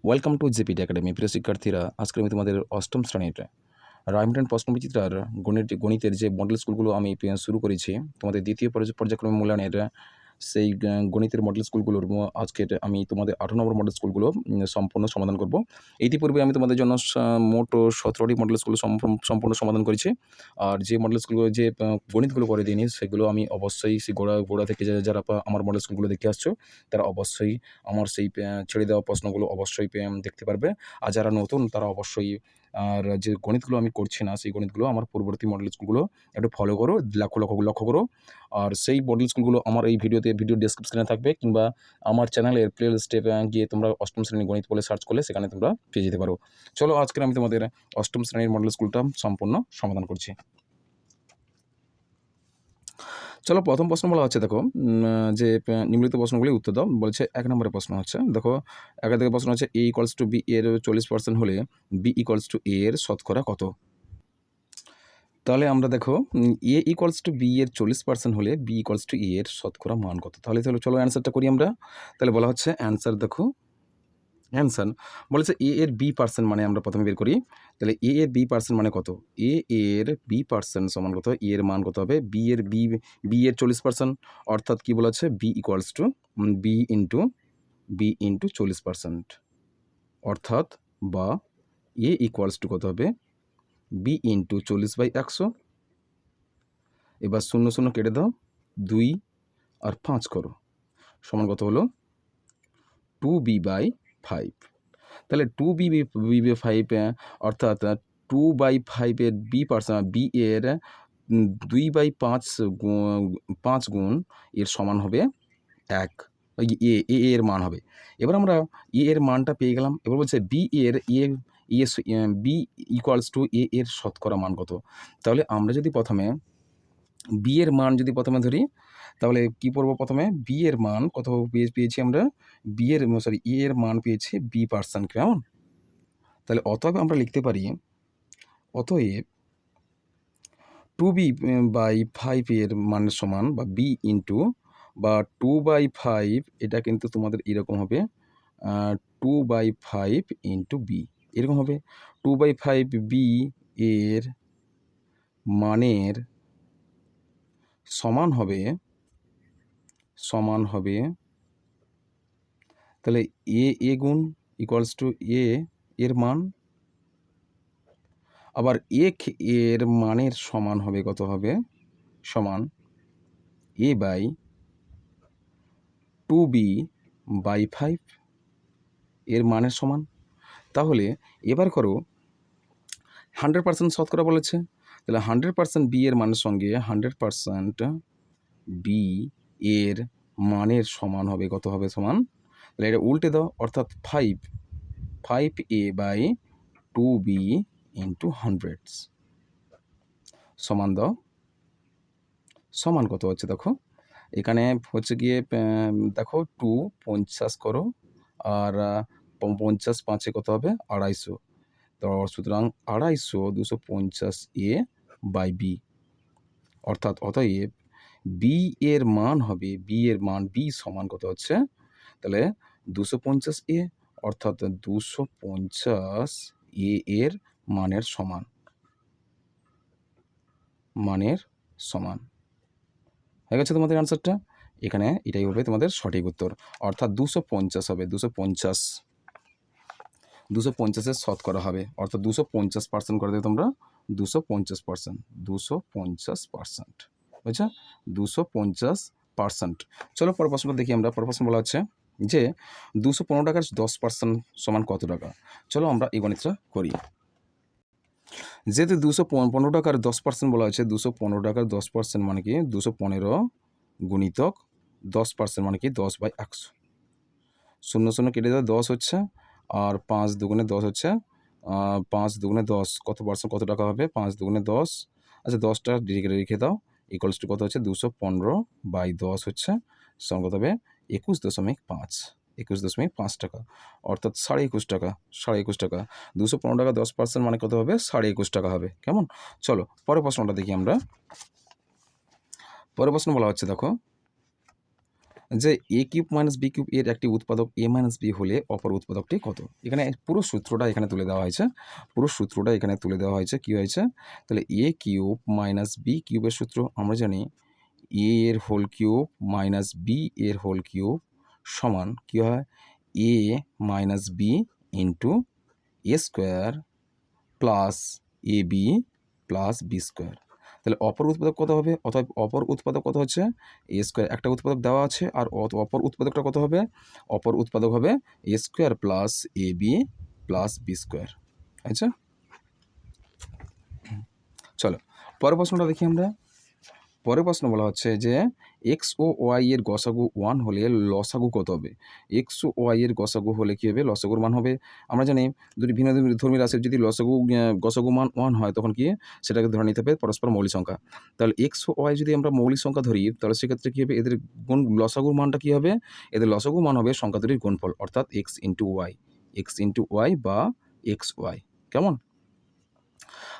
Welcome to জেপিডি academy. প্রিয় শিক্ষার্থীরা, আজকে আমি তোমাদের অষ্টম শ্রেণীর রাইমন্ড প্রশ্নবিচিত্রার গণিতের যে মডেল স্কুলগুলো আমি শুরু করেছি, তোমাদের দ্বিতীয় পর্যায়ক্রমে মূল্যায়নের সেই গণিতের মডেল স্কুলগুলোর আজকের আমি তোমাদের 8 নম্বর মডেল স্কুলগুলো সম্পূর্ণ সমাধান করব। ইতিপূর্বে আমি তোমাদের জন্য মোট 17টি মডেল স্কুল সম্পূর্ণ সমাধান করেছি। আর যে মডেল স্কুলগুলো যে গণিতগুলো করে দিইনি, সেগুলো আমি অবশ্যই সেই গোড়া থেকে যারা আমার মডেল স্কুলগুলো দেখে আসছো, তারা অবশ্যই আমার সেই ছেড়ে দেওয়া প্রশ্নগুলো অবশ্যই দেখতে পারবে। আর যারা নতুন তারা অবশ্যই আর যে গণিতগুলো আমি করছি না, সেই গণিতগুলো আমার পূর্ববর্তী মডেল স্কুলগুলো একটু ফলো করো, লক্ষ্য করো। আর সেই মডেল স্কুলগুলো আমার এই ভিডিও ডেসক্রিপশনে থাকবে, কিংবা আমার চ্যানেলের প্লে লিস্টে গিয়ে তোমরা অষ্টম শ্রেণীর গণিত বলে সার্চ করলে সেখানে তোমরা পেয়ে যেতে পারো। চলো, আজকে আমি তোমাদের অষ্টম শ্রেণীর মডেল স্কুলটা সম্পূর্ণ সমাধান করছি। চলো, প্রথম প্রশ্ন বলা হচ্ছে, দেখো যে নিম্নলিখিত প্রশ্নগুলি উত্তর দাও। বলছে 1 নম্বরের প্রশ্ন হচ্ছে, দেখো 1 থেকে প্রশ্ন হচ্ছে a = b এর 40% হলে b = a এর শতকরা কত? তাহলে আমরা দেখো a = b এর 40% হলে b = a এর শতকরা মান কত? তাহলে চলো অ্যান্সারটা করি আমরা। তাহলে বলা হচ্ছে অ্যান্সার, দেখো অ্যান্সার বলেছে a এর b% মানে আমরা প্রথমে বের করি। তাহলে a এর b% মানে কত? a এর b% সমান কত? a এর মান কত হবে? b এর 40%, অর্থাৎ কি বলা আছে? b = 40%, অর্থাৎ বা a = কত হবে? b × 40/100। এবার 0 0 কেটে দাও, 2 আর 5 করো, সমান কত হলো? 2b/5। তাহলে 2b/5 অর্থাৎ 2/5 এর b এর 2/5 গুণ এর সমান হবে 1। এ এর মান হবে। এবার আমরা এর মানটা পেয়ে গেলাম। এবার বলছে b = a এর শতকরা মান কত? তাহলে আমরা যদি প্রথমে b এর মান ধরি, তাহলে কি পড়ব? প্রথমে b এর মান কত পেয়েছি আমরা? a এর মান পেয়েছি b%, কেমন? তাহলে অতএব আমরা লিখতে পারি, অতএব 2b/5 এর মানের সমান, বা b ইন্টু, বা 2/5, এটা কিন্তু তোমাদের এরকম হবে 2/5 ইন্টু b, এরকম হবে। 2/5 b এর মানের সমান হবে তাহলে a গুণ = a এর মান, আবার এর মানের সমান হবে কত হবে? সমান a/2b/5 এর মানের সমান। তাহলে এবার করো 100% শতকরা বলেছে, তাহলে 100% b এর মানের সঙ্গে 100% b এর মানের সমান হবে কত হবে? সমান, তাহলে এটা উল্টে দাও, অর্থাৎ 5a/2b × 100 সমান দাও, সমান কত হচ্ছে? দেখো এখানে হচ্ছে গিয়ে দেখো 2 50 করো, আর 50 5-এ কত হবে? 250। তো সুতরাং 250 250a/b, অর্থাৎ অতএব b এর মান হবে, b সমান কত হচ্ছে? তাহলে 250a, অর্থাৎ 250a এর মানের সমান হয়ে গেছে তোমাদের অ্যান্সারটা। এখানে এটাই হবে তোমাদের সঠিক উত্তর, অর্থাৎ 250 হবে। 250-এর শতকরা হবে, অর্থাৎ 250% করে দেবে তোমরা। 250%, 250%, বুঝছো? 250%। চলো পরের প্রশ্নটা দেখি আমরা। পরের প্রশ্ন বলা হচ্ছে যে 215 টাকার 10% সমান কত টাকা? চলো আমরা এই গণিতটা করি। যেহেতু 215 টাকার 10% বলা হয়েছে, 215 টাকার 10% মানে কি? 215 গুণিতক 10% মানে কি? 10/100। 0 0 কেটে দেওয়া, 10 হচ্ছে, আর 5 দুগুণে 10 হচ্ছে, 5 দুগুণে 10 কত পার্সেন্ট, কত টাকা হবে? 5 দুগুণে 10, আচ্ছা 10টা রেখে দাও, = কত হচ্ছে? 215/10 হচ্ছে সমান কত হবে? 21.5 টাকা, অর্থাৎ 21.5 টাকা। 215 টাকা 10% মানে কত হবে? 21.5 টাকা হবে, কেমন? চলো পরের প্রশ্নটা দেখি আমরা। পরের প্রশ্ন বলা হচ্ছে, দেখো যে এ কিউব মাইনাস বি কিউব এর একটি উৎপাদক এ মাইনাস বি হলে অপর উৎপাদকটি কত? এখানে পুরো সূত্রটা এখানে তুলে দেওয়া হয়েছে, কী হয়েছে? তাহলে এ কিউব মাইনাস বি কিউবের সূত্র আমরা জানি এ এর হোল কিউব মাইনাস বি এর হোল কিউব সমান কী হয়? এ minus B into A square plus A B plus B square. তাহলে অপর উৎপাদক কত হবে? অতএব অপর উৎপাদক কত হচ্ছে? এ স্কোয়ার। একটা উৎপাদক দেওয়া আছে, আর অপর উৎপাদকটা কত হবে? অপর উৎপাদক হবে এ square plus A B plus B square. আচ্ছা, চলো পরের প্রশ্নটা দেখি আমরা। পরের প্রশ্ন বলা হচ্ছে যে এক্স ও ওয়াই এর গসাগু 1 হলে লসাগু কত হবে? এক্স ও ওয়াই এর গসাগু হলে কী হবে? লসাগুর মান হবে, আমরা জানি দুটি ভিন্ন ধর্মী রাশির যদি গসাগু মান 1 হয় তখন কি সেটাকে ধরে নিতে হবে পরস্পর মৌলিক সংখ্যা। তাহলে এক্স ও ওয়াই যদি আমরা মৌলিক সংখ্যা ধরি তাহলে সেক্ষেত্রে কী হবে? এদের লসাগুর মানটা কী হবে? এদের লসাগু মান হবে সংখ্যা দুটির গুণফল, অর্থাৎ এক্স ইন্টু ওয়াই বা এক্স ওয়াই। কেমন?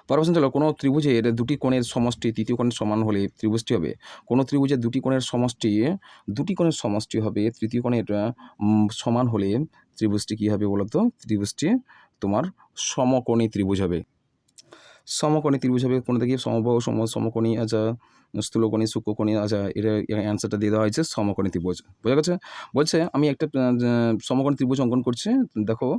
পরের প্রশ্ন হলো কোনো ত্রিভুজের দুটি কোণের সমষ্টি তৃতীয় কোণের সমান হলে ত্রিভুজটি হবে। কোনো ত্রিভুজের দুটি কোণের সমষ্টি হবে তৃতীয় কোণের সমান হলে ত্রিভুজটি কী হবে বলো তো? ত্রিভুজটি তোমার সমকোণী ত্রিভুজ হবে। সমকোণী ত্রিভুজ হবে কোনটা কি? সমবাহু সমকোণী, আচ্ছা স্থূলকোণী, সূক্ষ্মকোণী, আচ্ছা এটা অ্যান্সারটা দিয়ে দেওয়া হয়েছে সমকোণী ত্রিভুজ। বোঝা গেছে? বলছে আমি একটা সমকোণী ত্রিভুজ অঙ্কন করছি। দেখো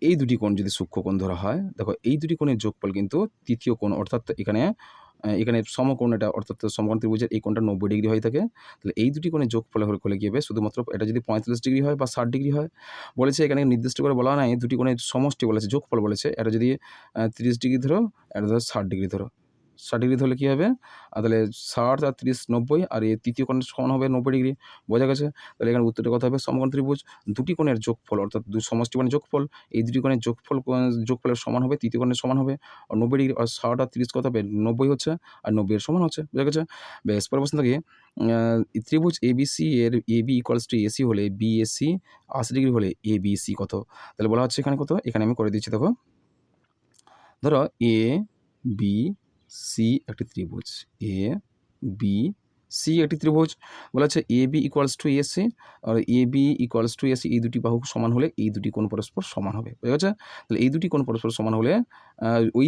এই দুটি কোণ যদি সূক্ষ্মকোণ ধরা হয়, দেখো এই দুটি কোণের যোগফল কিন্তু তৃতীয় কোণ, অর্থাৎ এখানে সমকোণ, এটা অর্থাৎ সমকোণ ত্রিভুজের এই কোণটা 90 ডিগ্রি হয়ে থাকে। তাহলে এই দুটি কোণের যোগফল হলে কী হবে? শুধুমাত্র এটা যদি 45 ডিগ্রি হয় বা 60 ডিগ্রি হয়, বলেছে এখানে নির্দিষ্ট করে বলা নাই দুটি কোণের সমষ্টি বলেছে, যোগফল বলেছে। এটা যদি 30 ডিগ্রি ধরো, এটা ধরো 60 ডিগ্রি ধরো। 60 ডিগ্রি ধরলে কী হবে? তাহলে 60 আর 30 90, আর এই তৃতীয় কোণের সমান হবে 90 ডিগ্রি। বোঝা গেছে? তাহলে এখানে উত্তরটা কত হবে? সমকোণ ত্রিভুজ দুটি কোণের যোগফল, অর্থাৎ সমষ্টি মানে যোগফল, এই দুটি কোণের যোগফলের সমান হবে তৃতীয় কোণের সমান হবে, আর 90 ডিগ্রি, আর 60 আর 30 কত হবে? 90 হচ্ছে, আর 90 এর সমান হচ্ছে। বোঝা গেছে? বেশ, পরের প্রশ্ন থেকে ত্রিভুজ এবিসি এর এবি ইকুয়ালস টু এসি হলে বিএসি 80 ডিগ্রি হলে এবিসি কত? তাহলে বলা হচ্ছে এখানে কত? এখানে আমি করে দিচ্ছি, দেখো ধরো এ বি সি একটি ত্রিভুজ, এ বি সি একটি ত্রিভুজ। বলা হচ্ছে A B equals to AC, আর A B equals to AC, এই দুটি বাহু সমান হলে এই দুটি কোণ পরস্পর সমান হবে। বুঝা গেছে? তাহলে এই দুটি কোণ পরস্পর সমান হলে এই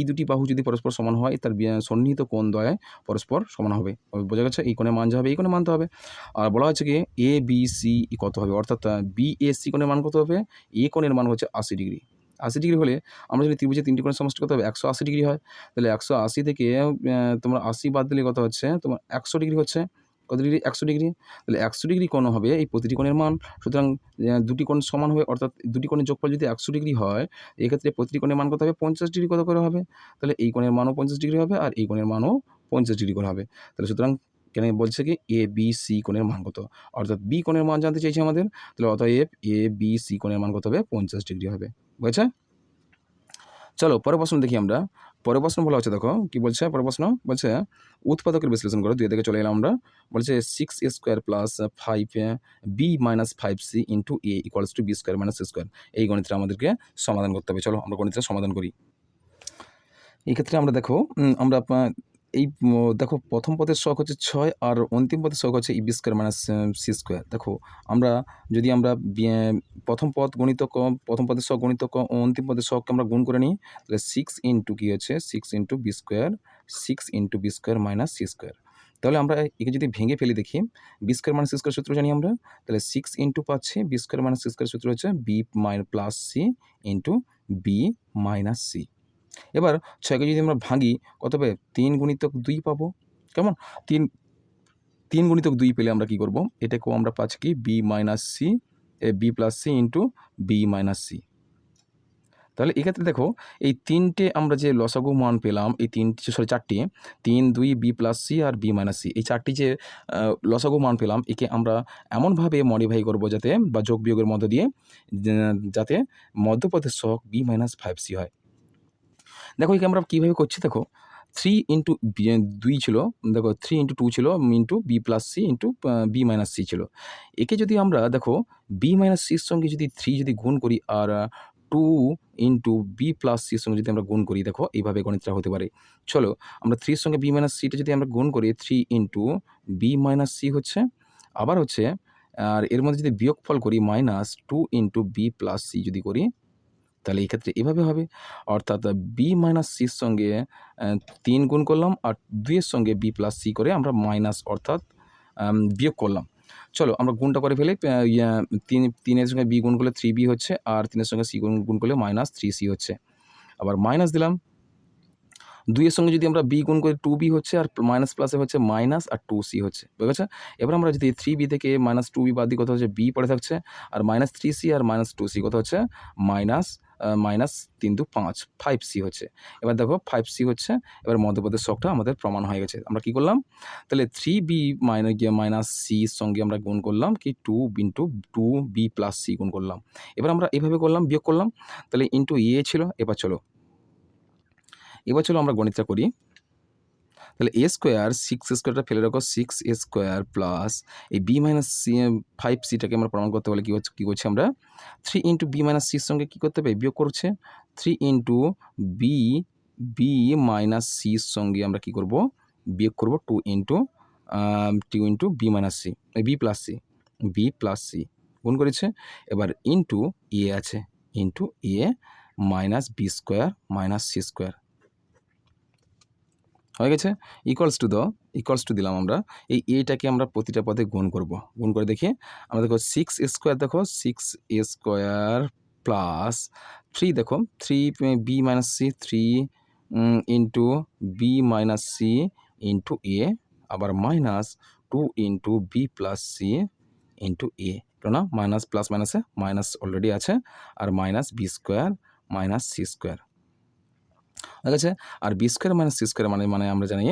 দুটি বাহু যদি পরস্পর সমান হয় তার সন্নিহিত কোণ দ্বয় পরস্পর সমান হবে। বোঝা গেছে? এই কোণে মান যা হবে এই কোণে মানতে হবে। আর বলা হচ্ছে কি এ বি সি কত হবে, অর্থাৎ বি এ সি কোণের মান কত হবে? এ কোণের মান হচ্ছে 80 ডিগ্রি। 80 ডিগ্রি হলে আমরা যদি ত্রিভুজের তিনটি কোণের সমষ্টি কত হবে? 180 ডিগ্রি হয়। তাহলে 180 থেকে তোমার 80 বাদ দিলে কত হচ্ছে? তোমার 100 ডিগ্রি হচ্ছে। কত ডিগ্রি? 100 ডিগ্রি। তাহলে 100 ডিগ্রি কোণ হবে এই প্রতিটি কোণের মান। সুতরাং দুটি কোণ সমান হবে, অর্থাৎ দুটি কোণের যোগফল যদি 100 ডিগ্রি হয়, এক্ষেত্রে প্রতিটি কোণের মান কত হবে? 50 ডিগ্রি কত করে হবে? তাহলে এই কোণের মানও 50 ডিগ্রি হবে, আর এই কোণের মানও 50 ডিগ্রি করে হবে। তাহলে সুতরাং এখানে বলছে কি এ বি সি কোণের মান কত? অর্থাৎ বি কোণের মান জানতে চাইছে আমাদের। তাহলে অতএব এ বি সি কোণের মান কত হবে? 50 ডিগ্রি হবে। বুঝেছে? চলো পরের প্রশ্ন দেখি আমরা। পরের প্রশ্ন বলা হচ্ছে, দেখো কি বলছে পরের প্রশ্ন? বলছে উৎপাদকের বিশ্লেষণ করো। 2 থেকে চলে এলাম আমরা। বলছে 6a square plus 5b minus 5c into a equals to b square minus c square. এই গণিতটা আমাদেরকে সমাধান করতে হবে। চলো আমরা গণিতটা সমাধান করি। এই ক্ষেত্রে আমরা দেখো আমরা দেখো প্রথম পদের সহগ হচ্ছে 6, আর অন্তিম পদের সহগ হচ্ছে b square minus c square. দেখো যদি আমরা প্রথম পদের সহগ গণিতক ও অন্তিম পদের সহগকে আমরা গুণ করে নিই, তাহলে 6 ইন্টু কী হচ্ছে? 6 into b square minus c square. তাহলে আমরা একে যদি ভেঙে ফেলি দেখি, b square minus c square সূত্র জানি আমরা। তাহলে 6 ইন্টু পাচ্ছি b square minus c square সূত্র হচ্ছে b plus c into b minus c. এবার 6কে যদি আমরা ভাঙি কত হবে? 3 গুণিতক 2 পাবো। কেমন? 3 গুণিতক 2 পেলে আমরা কী করব? এটাকেও আমরা পাচ্ছি কি b plus c into b minus c. তাহলে এক্ষেত্রে দেখো এই 3টে আমরা যে লসাগু মান পেলাম, এই 4টে 3, 2 বি প্লাস সি আর বি মাইনাস সি, এই 4টি যে লসাগু মান পেলাম, একে আমরা এমনভাবে মডিফাই করব যাতে, বা যোগ বিয়োগের মধ্য দিয়ে যাতে মধ্যপদের সহগ বি মাইনাস 5c হয়। দেখো একে আমরা কীভাবে করছি, দেখো 3 ইন্টু 2 ছিল, দেখো 3 ইন্টু 2 ছিল into b plus c into b minus c ছিল। একে যদি আমরা দেখো বি মাইনাস সির সঙ্গে যদি 3 যদি গুণ করি, আর 2 ইন্টু বি প্লাস সির সঙ্গে যদি আমরা গুণ করি, দেখো এইভাবে গণিতটা হতে পারে। চলো আমরা 3 এর সঙ্গে বি মাইনাস সিটা যদি আমরা গুণ করি, 3 ইন্টু বি মাইনাস সি হচ্ছে, আবার হচ্ছে আর এর মধ্যে যদি বিয়োগফল করি -2 ইন্টু বি প্লাস সি যদি করি, তাহলে এক্ষেত্রে এভাবে হবে। অর্থাৎ বি মাইনাস সির সঙ্গে 3 গুণ করলাম আর 2 এর সঙ্গে বি প্লাস সি করে আমরা মাইনাস অর্থাৎ বিয়োগ করলাম। চলো আমরা গুণটা করে ফেলি। 3 এর সঙ্গে বি গুণ করলে 3b হচ্ছে, আর 3 এর সঙ্গে সি গুণ করলে -3c হচ্ছে। আবার মাইনাস দিলাম। 2 এর সঙ্গে যদি আমরা বি গুণ করি 2b হচ্ছে, আর মাইনাস প্লাসে হচ্ছে মাইনাস আর 2c হচ্ছে। বুঝা গেছে? এবার আমরা যদি 3b থেকে -2b বাদ দিই, কত হচ্ছে b পড়ে থাকছে, আর -3c আর -2c কত হচ্ছে -3 দু 5 5c হচ্ছে। এবার দেখো 5c হচ্ছে। এবার মধ্যপদের ছকটা আমাদের প্রমাণ হয়ে গেছে। আমরা কি করলাম? তাহলে 3b মাইনাস c এর সঙ্গে আমরা গুণ করলাম কি 2 ইন্টু 2b প্লাস c গুণ করলাম। এবার আমরা এভাবে করলাম, বিয়োগ করলাম। তাহলে ইন্টু ছিল। এবার চলো আমরা গণিতটা করি। তাহলে a স্কোয়ার 6 স্কোয়ারটা ফেলে রাখো, 6a স্কোয়ার প্লাস এই b মাইনাস সি 5cটাকে আমরা প্রমাণ করতে পারলে কী করছি আমরা 3 ইন্টু বি মাইনাস সির সঙ্গে কী করতে হবে? বিয়োগ করছে 3 ইন্টু বি মাইনাস সির সঙ্গে আমরা কী করব? বিয়োগ করব 2 into b minus c b plus c গুণ করেছে। এবার ইন্টু আছে, into minus b square minus c square হয়ে গেছে। ইকুয়ালস টু দিলাম আমরা। এই এটাকে আমরা প্রতিটা পদে গুণ করব। গুণ করে দেখি আমরা, দেখো 6 স্কোয়ার, দেখো 6a স্কোয়ার প্লাস 3, দেখো 3b minus c 3 into b minus c into আবার minus 2 into b plus c into না, মাইনাস প্লাস মাইনাসে মাইনাস অলরেডি আছে, আর minus b square minus c square হয়ে গেছে। আর b square minus c square মানে আমরা জানি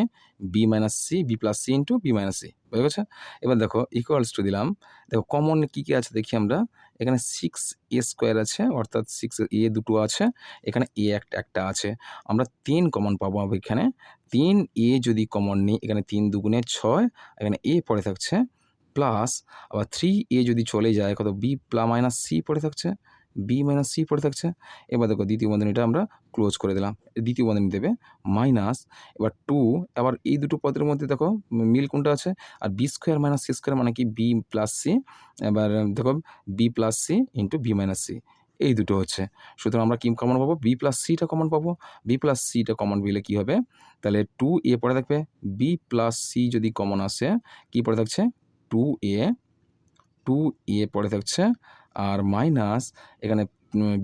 b minus c b plus c into b minus c হয়ে গেছে। এবার দেখো ইকুয়ালস টু দিলাম। দেখো কমন কী কী আছে দেখি আমরা। এখানে 6a স্কোয়ার আছে, অর্থাৎ 6a দুটো আছে, এখানে একটা আছে। আমরা 3 কমন পাবো এখানে। 3a যদি কমন নিই, এখানে 3 দুগুণে 6, এখানে a পড়ে থাকছে, প্লাস আবার 3a যদি চলে যায়, কত বি মাইনাস সি পড়ে থাকছে, বি মাইনাস সি পড়ে থাকছে। এবার দেখো দ্বিতীয় বন্ধনীটা আমরা ক্লোজ করে দিলাম। দ্বিতীয় বন্ধনী দেবে মাইনাস, এবার 2, আবার এই দুটো পদের মধ্যে দেখো মিল কোনটা আছে, আর b square minus c square মানে কি বি প্লাস সি। এবার দেখো b plus c into b minus c, এই দুটো হচ্ছে। সুতরাং আমরা কি কমন পাবো? বি প্লাস সিটা কমন পাবো। বি প্লাস সিটা কমন পেলে কী হবে? তাহলে 2a পড়ে থাকবে। বি প্লাস সি যদি কমন আসে, কী পড়ে থাকছে? 2a পড়ে থাকছে, আর মাইনাস এখানে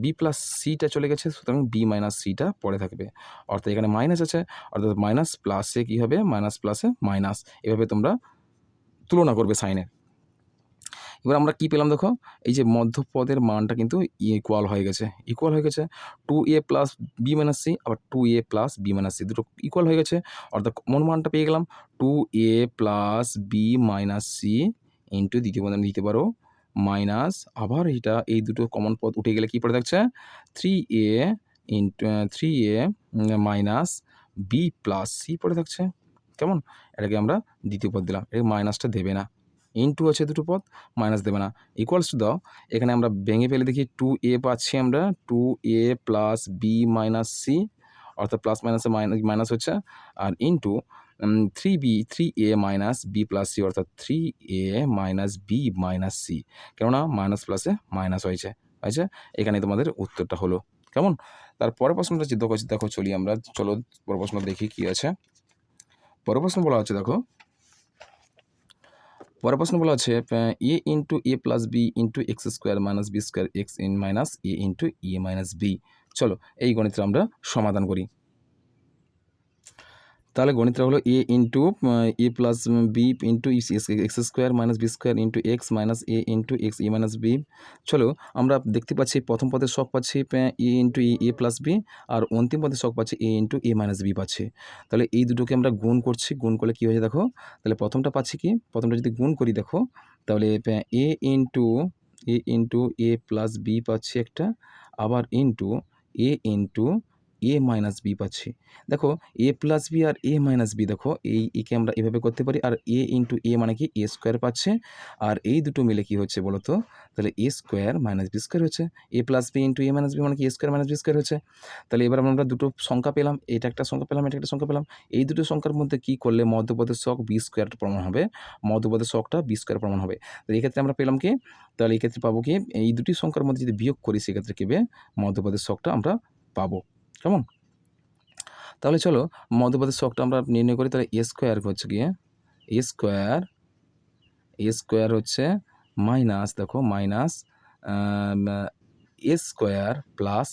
বি প্লাস সিটা চলে গেছে, সুতরাং বি মাইনাস সিটা পড়ে থাকবে। অর্থাৎ এখানে মাইনাস আছে, অর্থাৎ মাইনাস প্লাসে কী হবে? মাইনাস প্লাসে মাইনাস, এভাবে তোমরা তুলনা করবে সাইনের। এবার আমরা কি পেলাম দেখো, এই যে মধ্যপদের মানটা কিন্তু ইকুয়াল হয়ে গেছে। 2a plus b minus c, আবার 2a plus b minus c দুটো ইকুয়াল হয়ে গেছে। অর্থাৎ কোন মানটা পেয়ে গেলাম? 2a plus b minus c into দ্বিতীয় বন্ধনী দিতে পারো মাইনাস, আবার এই দুটো কমন পদ উঠে গেলে কি পড়ে থাকছে? 3a minus b plus C পড়ে থাকছে। কেমন? এটাকে আমরা দ্বিতীয় পদ দিলাম, এটা মাইনাসটা দেবে না। ইন্টু আছে দুটো পদ, মাইনাস দেবে না। ইকুয়ালস টু দাও, এখানে আমরা ভেঙে ফেলে দেখি 2a পাচ্ছি আমরা, 2a plus b minus c, অর্থাৎ প্লাস মাইনাসে মাইনাস হচ্ছে, আর into 3a minus b plus c, অর্থাৎ 3a minus b minus c, কেননা মাইনাস প্লাসে মাইনাস হয়েছে। এখানে তোমাদের উত্তরটা হলো। কেমন? তারপরের প্রশ্নটা দেখো চলি আমরা, চলো পরের প্রশ্ন দেখি কি আছে। পরের প্রশ্ন বলা হচ্ছে, দেখো পরের প্রশ্ন বলা আছে a into a plus b into x square minus b square x in minus a into a minus b. চলো এই গণিতটা আমরা সমাধান করি। তাহলে গণিতটা হলো a into a plus b into x square minus b square into x minus a into x a minus b. চলো আমরা দেখতে পাচ্ছি প্রথম পদের শখ পাচ্ছি a into a plus b, আর অন্তিম পদের শখ পাচ্ছি a into a minus B পাচ্ছি। তাহলে এই দুটোকে আমরা গুণ করছি, গুণ করলে কী হয়েছে দেখো। তাহলে প্রথমটা পাচ্ছি কি, প্রথমটা যদি গুণ করি দেখো, তাহলে a into a plus B পাচ্ছি একটা, আবার into A into a minus B পাচ্ছি। দেখো এ প্লাস বি আর এ মাইনাস বি, দেখো একে আমরা এভাবে করতে পারি, আর এ ইন্টু এ মানে কি এ স্কোয়ার পাচ্ছে, আর এই দুটো মিলে কি হচ্ছে বলো তো, তাহলে এ স্কোয়ার মাইনাস বি স্কোয়ার হচ্ছে। এ plus b into a minus B মানে কি এ স্কোয়ার মাইনাস বি স্কোয়ার হচ্ছে। তাহলে এবার আমরা দুটো সংখ্যা পেলাম, এটা একটা সংখ্যা পেলাম, এটা একটা সংখ্যা পেলাম। এই দুটো সংখ্যার মধ্যে কী করলে মধ্যপদের ছক বি স্কোয়ার প্রমাণ হবে, মধ্যপদের ছকটা বি স্কোয়ার প্রমাণ হবে। তো এক্ষেত্রে আমরা পেলাম কি, তাহলে এক্ষেত্রে পাবো কি, এই দুটি সংখ্যার মধ্যে যদি বিয়োগ করি সেক্ষেত্রে কী হবে, মধ্যপদের ছকটা আমরা পাবো। কেমন? তাহলে চলো মধ্যপদের ছকটা আমরা নির্ণয় করি। তাহলে এ স্কোয়ার হচ্ছে গিয়ে এ স্কোয়ার হচ্ছে মাইনাস, দেখো minus a square plus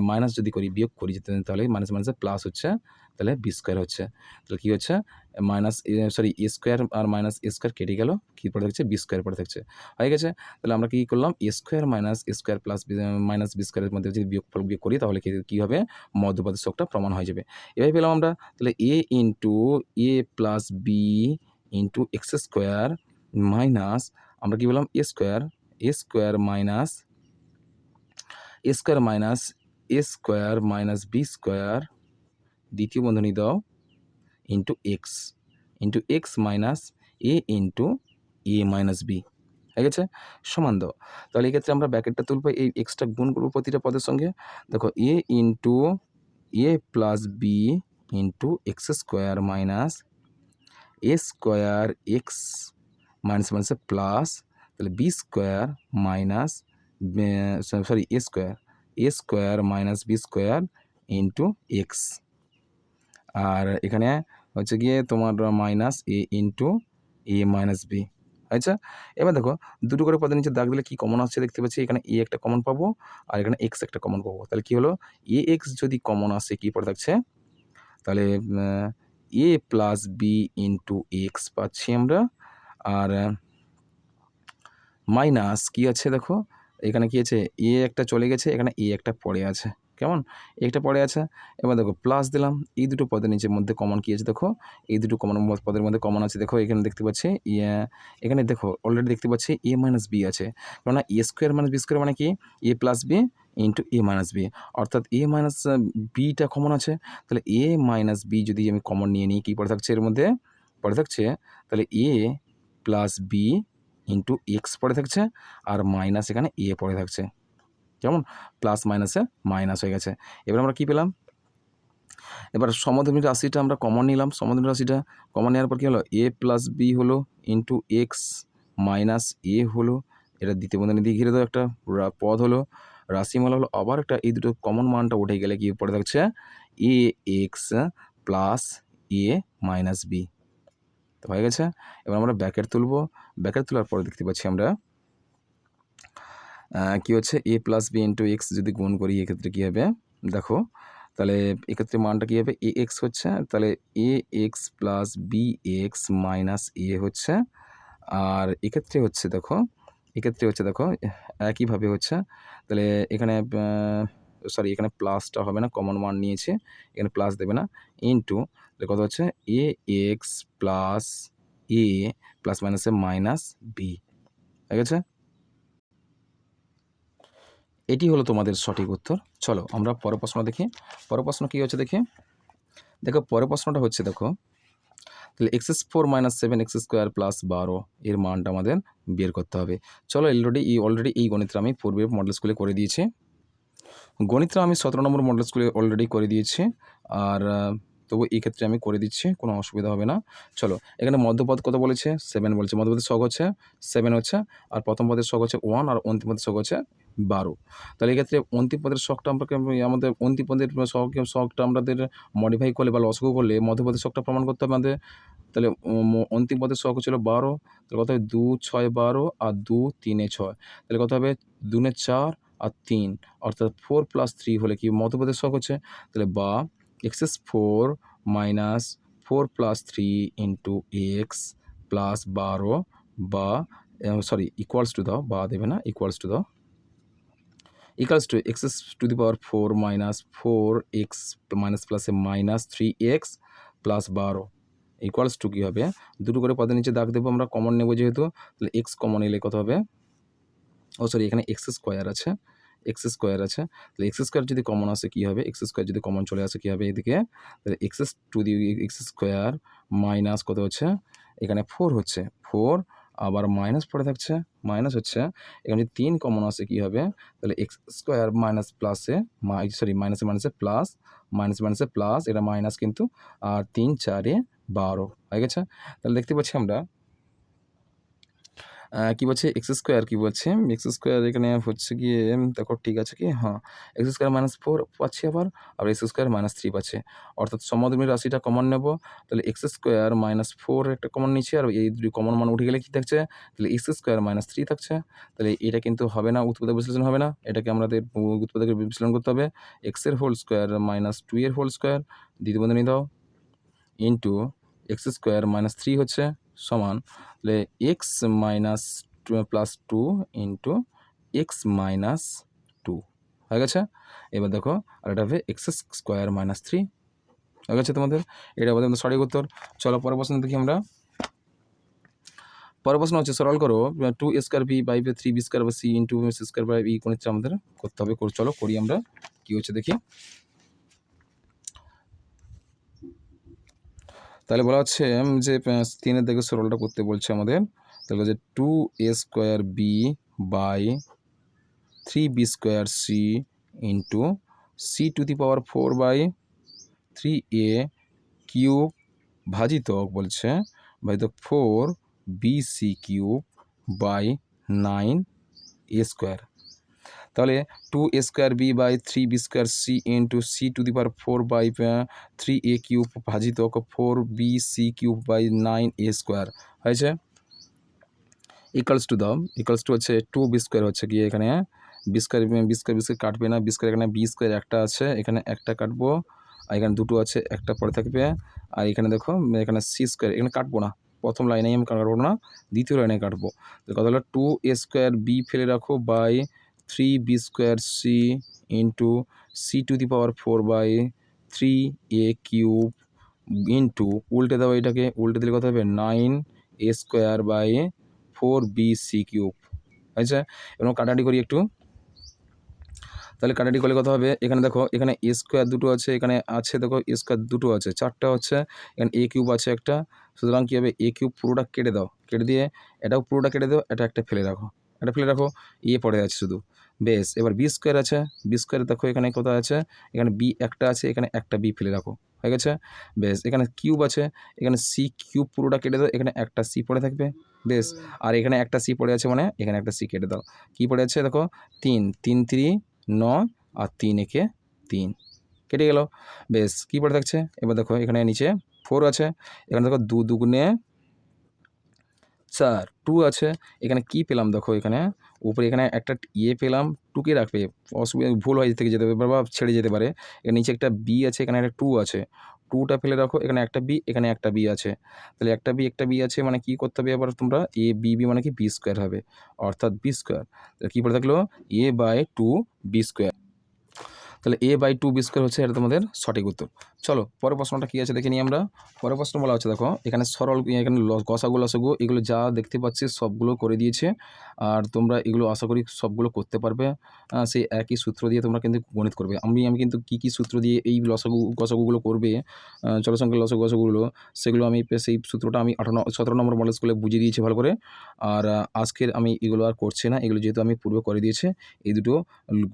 minus যদি করি বিয়োগ করি তাহলে মাইনাস মাইনাসে প্লাস হচ্ছে, তাহলে বি স্কোয়ার হচ্ছে। তাহলে কী হচ্ছে, minus a square R minus a square কেটে গেল, কী পড়ে থাকছে বি স্কোয়ার পড়ে থাকছে, হয়ে গেছে। তাহলে আমরা কী করলাম, এ square minus a square plus minus B স্কোয়ারের মধ্যে যদি বিয়োগ করি তাহলে কী হবে, মধ্যপদের ছকটা প্রমাণ হয়ে যাবে। এভাবে পেলাম আমরা। তাহলে a into a plus b into x square minus, আমরা কী বললাম, a square minus a square minus b square দ্বিতীয় বন্ধনী দাও into x minus a into a minus b, হয়ে গেছে, সমান দাও। তাহলে এক্ষেত্রে আমরা ব্র্যাকেটটা তুলবো, এই এক্সটা গুণ করবো প্রতিটা পদের সঙ্গে। দেখো a into a plus b into x square minus a square x minus মাইনাসে প্লাস, তাহলে b square minus a square minus b square into x, আর এখানে হচ্ছে গিয়ে তোমার minus a into a minus b. আচ্ছা, এবার দেখো দুটো করে পদের নিচে দাগ দিলে কি কমন আসছে দেখতে পাচ্ছি, এখানে এ একটা কমন পাবো আর এখানে এক্স একটা কমন পাবো। তাহলে কি হলো, এ এক্স যদি কমন আসে কি পড়ে থাকছে, তাহলে এ প্লাস বি ইন্টু এক্স পাচ্ছি আমরা, আর মাইনাস কী আছে দেখো, এখানে কী আছে, এ একটা চলে গেছে, এখানে এ একটা পড়ে আছে, কেমন, একটা পড়ে আছে। এবার দেখো প্লাস দিলাম, এই দুটো পদের নিচের মধ্যে কমন কী আছে দেখো, এই দুটো কমন পদের মধ্যে কমন আছে, দেখো এখানে দেখতে পাচ্ছি এখানে দেখো অলরেডি দেখতে পাচ্ছি এ মাইনাস বি আছে, কেননা এ স্কোয়ার মাইনাস বি স্কোয়ার মানে কি এ plus b into a minus B, অর্থাৎ এ মাইনাস বিটা কমন আছে। তাহলে এ মাইনাস বি যদি আমি কমন নিয়ে নিই, কী পড়ে থাকছে এর মধ্যে, পড়ে থাকছে তাহলে এ প্লাস বি ইন্টু এক্স পড়ে থাকছে, আর মাইনাস এখানে এ পড়ে থাকছে, কেমন, প্লাস মাইনাসে মাইনাস হয়ে গেছে। এবার আমরা কী পেলাম, এবার সমদ্বিনী রাশিটা আমরা কমন নিলাম, সমদ্বিনী রাশিটা কমন নেওয়ার পর কী হলো, এ প্লাস বি হলো ইন্টু এক্স মাইনাস এ হলো, এটা দ্বিতীয় বন্ধনী দিয়ে ঘিরে দেওয়া একটা পদ হলো, রাশিমালা হলো, আবার একটা এই দুটো কমন মানটা উঠে গেলে কি পড়ে থাকছে এ এক্স প্লাস এ মাইনাস বি, তো হয়ে গেছে। এবার আমরা ব্র্যাকেট তুলবো, ব্র্যাকেট তোলার পরে দেখতে পাচ্ছি আমরা কী হচ্ছে, এ প্লাস বি ইন্টু এক্স যদি গুণ করি এক্ষেত্রে কী হবে দেখো, তাহলে এক্ষেত্রে মানটা কী হবে, এ এক্স হচ্ছে, তাহলে a x plus b x minus a হচ্ছে, আর এক্ষেত্রে হচ্ছে দেখো একইভাবে হচ্ছে, তাহলে এখানে এখানে প্লাসটা হবে না, কমন মান নিয়েছে, এখানে প্লাস দেবে না, ইন্টু কত হচ্ছে এ এক্স প্লাস এ প্লাস মাইনাসে মাইনাস বি, ঠিক আছে। এটি হলো তোমাদের সঠিক উত্তর। চলো আমরা পরের প্রশ্ন দেখি, পরের প্রশ্ন কী হচ্ছে দেখি, দেখো পরের প্রশ্নটা হচ্ছে দেখো, তাহলে x4 - 7x² প্লাস 12 এর মানটা আমাদের বের করতে হবে। চলো অলরেডি এই গণিতটা আমি পূর্বে মডেল স্কুলে করে দিয়েছি, গণিতটা আমি 17 নম্বর মডেল স্কুলে অলরেডি করে দিয়েছি, আর তবু এই ক্ষেত্রে আমি করে দিচ্ছি, কোনো অসুবিধা হবে না। চলো এখানে মধ্যপদ কত বলেছে, 7 বলেছে, মধ্যপদের ছক হচ্ছে 7 হচ্ছে, আর প্রথম পদের ছক হচ্ছে 1, আর অন্তিম পদের ছক হচ্ছে 12। তাহলে এক্ষেত্রে অন্তিম পদের ছকটা আমাদের অন্তিম পদের ছকটা আমাদের মডিফাই করলে বা লসগু করলে মধ্যপদের ছকটা প্রমাণ করতে হবে আমাদের। তাহলে অন্তিম পদের ছক হচ্ছিল 12, তাহলে কত হবে 2 6 12 আর 2 3 6, তাহলে কত হবে 2 4 আর 3, অর্থাৎ 4 + 3 হলে কি মধ্যপদের ছক হচ্ছে, তাহলে বা x4 - 4 + 3 ইন্টু এক্স প্লাস 12 বা ইকুয়ালস টু দাও, বা দেবে না, ইকুয়ালস টু দাও, equals to x⁴ -4x -+3x plus 12 equals to কী হবে, দুটো করে পদের নিচে দাগ দেবো, আমরা কমন নেব যেহেতু, তাহলে এক্স কমন এলে কত হবে, এখানে x² আছে, এক্স স্কোয়ার আছে, তাহলে এক্স স্কোয়ার যদি কমন আসে কী হবে, এক্স স্কোয়ার যদি কমন চলে আসে কী হবে এদিকে, তাহলে এক্স স্কোয়ার মাইনাস কত হচ্ছে, এখানে 4 হচ্ছে, 4 আবার মাইনাস পড়ে থাকছে, মাইনাস হচ্ছে, এখানে যদি 3 কমন আসে কী হবে, তাহলে এক্স স্কোয়ার মাইনাস প্লাসে মাইনাসে মাইনাসে প্লাস, মাইনাসে প্লাস, এটা মাইনাস কিন্তু, আর 3 4 12 হয়ে গেছে। তাহলে দেখতে পাচ্ছি আমরা কী বলছে এক্স স্কোয়ার, কী বলছে এক্স স্কোয়ার এখানে হচ্ছে গিয়ে দেখো ঠিক আছে কি, হ্যাঁ এক্স স্কোয়ার -4 পাচ্ছি আবার এক্স স্কোয়ার -3 পাচ্ছে, অর্থাৎ সমদ্বিমের রাশিটা কমন নেব, তাহলে এক্স স্কোয়ার -4 একটা কমন নিচ্ছি, আর এই দুটি কমন মান উঠে গেলে কী থাকছে, তাহলে এক্স স্কোয়ার -3 থাকছে। তাহলে এটা কিন্তু হবে না, উৎপাদক বিশ্লেষণ হবে না, এটাকে আমাদের উৎপাদকের বিশ্লেষণ করতে হবে, এক্সের হোল স্কোয়ার -2 এর হোল স্কোয়ার দ্বিতীয় বন্ধনী দাও ইন্টু এক্স স্কোয়ার -3 হচ্ছে সমান, তাহলে এক্স মাইনাস +2 ইন্টু এক্স -2 হয়ে গেছে। এবার দেখো আর এটা হবে এক্স স্কোয়ার -3 হয়ে গেছে তোমাদের, এটা আমাদের সঠিক উত্তর। চলো পরের প্রশ্ন দেখি আমরা। পরের প্রশ্ন হচ্ছে সরল করো 2 square b by 3 b square বা c into c square by e কোণের আমাদের করতে হবে, চলো করি আমরা, কী হচ্ছে দেখি। তাহলে বলা হচ্ছে যে 3-এর দিকে সরলটা করতে বলছে আমাদের, তাহলে যে 2 a square b by 3 b square c into c to the power 4 by 3a cube ভাজিতক বলছে 4 b c cube by 9 a square. তাহলে 2 a square b by 3 b square c into c to the power 4 by 3a cube ভাজিতক 4 b c cube by 9a square হয়েছে, equals to হচ্ছে 2 B square হচ্ছে গিয়ে এখানে B square কাটবে না, B square এখানে বি স্কোয়ার একটা আছে, এখানে একটা কাটবো, আর এখানে দুটো আছে একটা পরে থাকবে, আর এখানে দেখো এখানে সি স্কোয়ার এখানে কাটবো না, প্রথম লাইনেই আমি কাটবো না, দ্বিতীয় লাইনে কাটবো। কথা হলো 2 a স্কোয়ার বি ফেলে রাখো by 3 b square c into c to the power 4 by 3a cube into উল্টে দাও, এটাকে উল্টে দিলে কথা হবে 9a square by 4 b c cube আচ্ছা। এবং কাটাকাটি করি একটু, তাহলে কাটাকাটি করলে কথা হবে, এখানে দেখো এখানে এ স্কোয়ার দুটো আছে, এখানে আছে দেখো এ স্কোয়ার দুটো আছে, চারটা হচ্ছে, এখানে এ কিউব আছে একটা, সুতরাং কী হবে এ কিউব পুরোটা কেটে দাও, কেটে দিয়ে এটাও পুরোটা কেটে দাও, এটা একটা ফেলে রাখো, এটা ফেলে রাখো, এ পড়ে আছে শুধু, বেশ। এবার বি স্কোয়ার আছে, বি স্কোয়ার দেখো এখানে কোথায় আছে, এখানে বি একটা আছে, এখানে একটা বি ফেলে রাখো, হয়ে গেছে, বেশ। এখানে কিউব আছে, এখানে সি কিউব পুরোটা কেটে দাও, এখানে একটা সি পড়ে থাকবে, বেশ। আর এখানে একটা সি পড়ে আছে মানে এখানে একটা সি কেটে দাও, কী পড়ে আছে দেখো 3 3 3 9 আর 3 একে 3 কেটে গেল, বেশ। কী পড়ে থাকছে এবার দেখো এখানে নিচে 4 আছে, এখানে দেখো 2 দুগুণে 4 2 আছে, এখানে কি পেলাম দেখো এখানে উপরে এখানে একটা ইয়ে পেলাম, টুকে রাখবে, অসুবিধা ভুল হয়ে থেকে যেতে পারে বা ছেড়ে যেতে পারে, এর নিচে একটা বি আছে, এখানে একটা 2 আছে, 2টা ফেলে রাখো, এখানে একটা বি, এখানে একটা বি আছে, তাহলে একটা বি আছে মানে কি করতে হবে এবার তোমরা, এ বি বি মানে কি বি স্কোয়ার হবে, অর্থাৎ বি স্কোয়ার, তাহলে কী পড়ে থাকলো এ বাই 2 বি স্কোয়ার, তাহলে এ বাই 2 বি স্কোয়ার হচ্ছে এটা তোমাদের সঠিক উত্তর। চলো পরের প্রশ্নটা কী আছে দেখে নিই আমরা। পরের প্রশ্ন বলা হচ্ছে দেখো এখানে সরল, এখানে গসাগু লসাগু এগুলো যা দেখতে পাচ্ছি সবগুলো করে দিয়েছে, আর তোমরা এগুলো আশা করি সবগুলো করতে পারবে, সেই একই সূত্র দিয়ে তোমরা কিন্তু গণিত করবে। আমি কিন্তু কী সূত্র দিয়ে এই গসাগুগুলো করবে, চলসংখ্যার গসাগুগুলো, সেগুলো আমি সেই সূত্রটা আমি 17 নম্বর মডেল স্কুলে বুঝিয়ে দিয়েছি ভালো করে, আর আজকের আমি এগুলো আর করছি না, এগুলো যেহেতু আমি পূর্বে করে দিয়েছি, এই দুটো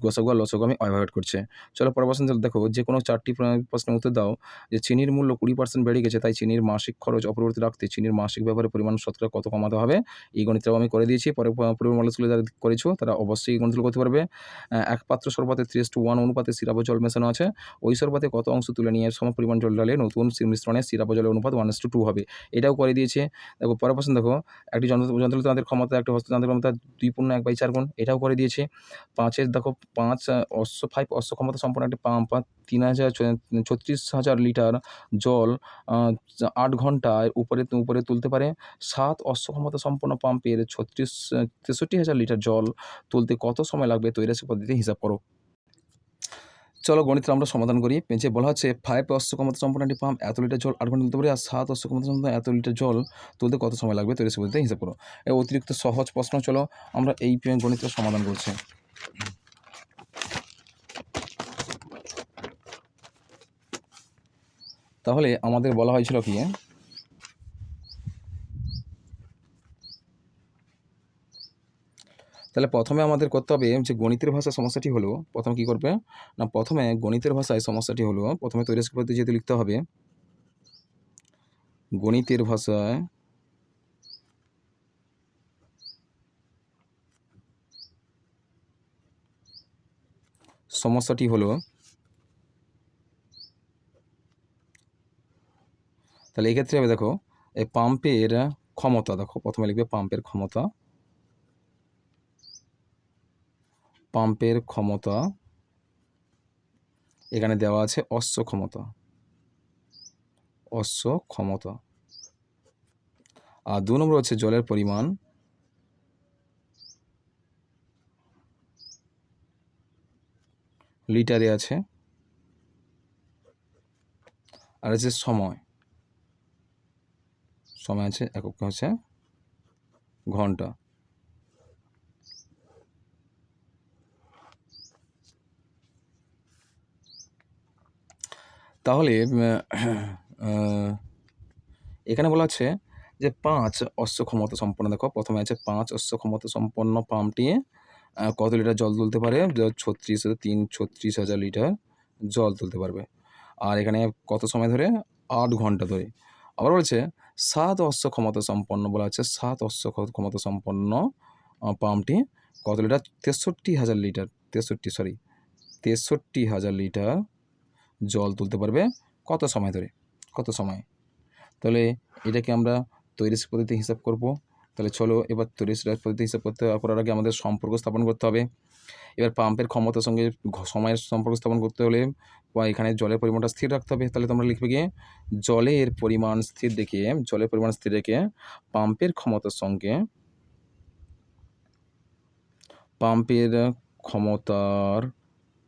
গসাগু আর লসাগু আমি অ্যাভয়েড করছি। চলো পরের প্রশ্ন দেখো, যে কোনো 4টি প্রশ্নের উত্তর দাও। যে চিনির মূল্য 20% বেড়ে গেছে, তাই চিনির মাসিক খরচ অপরিবর্তিত রাখতে চিনির মাসিক ব্যবহারের পরিমাণ শতকরা কত কমাতে হবে। এই গণিতটাও আমি করে দিয়েছি, পূর্বের মডেল স্কুলে যারা করেছো তারা অবশ্যই এই গণিতগুলো করতে পারবে। এক পাত্র শরবতে 3:1 অনুপাতে সিরাপ ও জল মেশানো আছে, ওই শরবতে কত অংশ তুলে নিয়ে সমপরিমাণ জল ঢালে নতুন মিশ্রণে সিরাপ ও জলের অনুপাত 1:2 হবে। এটাও করে দিয়েছে। দেখো পরের প্রশ্ন দেখো, একটি যন্ত্রতান্ত্রিক ক্ষমতা একটি হস্তযান্ত্রিক ক্ষমতা 2.1/4 গুণ, এটাও করে দিয়েছে। 5 দেখো 5 অশ্ব ক্ষমতা সম্পন্ন একটি পাম্প 36,000 লিটার জল 8 ঘন্টায় উপরে তুলতে পারে। 7 অশ্ব ক্ষমতা সম্পন্ন পাম্পের 63,000 লিটার জল তুলতে কত সময় লাগবে, তৈরাসি পদ্ধতিতে হিসাব করো। চলো গণিতটা আমরা সমাধান করি। যে বলা হচ্ছে 5 অশ্ব ক্ষমতা সম্পন্ন একটি পাম্প এত লিটার জল 8 ঘন্টা তুলতে পারে, আর 7 অশ্ব ক্ষমতা সম্পন্ন এত লিটার জল তুলতে কত সময় লাগবে, তৈরাসি পদ্ধতিতে হিসাব করো। এই অতিরিক্ত সহজ প্রশ্ন, চলো আমরা এই গণিতটা সমাধান করছি। তাহলে আমাদের বলা হয়েছিল কি, তাহলে প্রথমে আমাদের করতে হবে যে গণিতের ভাষায় সমস্যাটি হলো, প্রথমে কি করবে না, প্রথমে গণিতের ভাষায় সমস্যাটি হলো, প্রথমে তৈরস্ক পদ্ধতি যেহেতু লিখতে হবে, গণিতের ভাষায় সমস্যাটি হলো, তাহলে এক্ষেত্রে হবে দেখো এই পাম্পের ক্ষমতা, দেখো প্রথমে লিখবে পাম্পের ক্ষমতা, পাম্পের ক্ষমতা এখানে দেওয়া আছে অশ্ব ক্ষমতা, অশ্ব ক্ষমতা। আর 2 নম্বর হচ্ছে জলের পরিমাণ, লিটারে আছে, আর আছে সময়, সময় আছে একক হচ্ছে ঘন্টা। তাহলে এখানে বলা আছে যে 5 অশ্ব ক্ষমতা সম্পন্ন, দেখো প্রথমে আছে 5 অশ্ব ক্ষমতা সম্পন্ন পাম্পটি কত লিটার জল তুলতে পারে, 36,000 লিটার জল তুলতে পারবে। আর এখানে কত সময় ধরে, 8 ঘন্টা ধরে। আবার বলছে 7 অশ্ব ক্ষমতা সম্পন্ন, বলা আছে 7 অশ্ব ক্ষমতা সম্পন্ন পাম্পটি কত লিটার, 63,000 লিটার, 63,000 লিটার জল তুলতে পারবে কত সময় ধরে, কত সময়। তাহলে এটাকে আমরা তৈরিস পদ্ধতি হিসাব করব। তাহলে চলো এবার তৈরিস পদ্ধতি হিসাব করার আগে আমাদের সম্পর্ক স্থাপন করতে হবে। এবার পাম্পের ক্ষমতার সঙ্গে সময়ের সম্পর্ক স্থাপন করতে হলে এখানে জলের পরিমাণটা স্থির রাখতে হবে। তাহলে তোমরা লিখবে গিয়ে জলের পরিমাণ স্থির রেখে, জলের পরিমাণ স্থির রেখে পাম্পের ক্ষমতার সঙ্গে, পাম্পের ক্ষমতার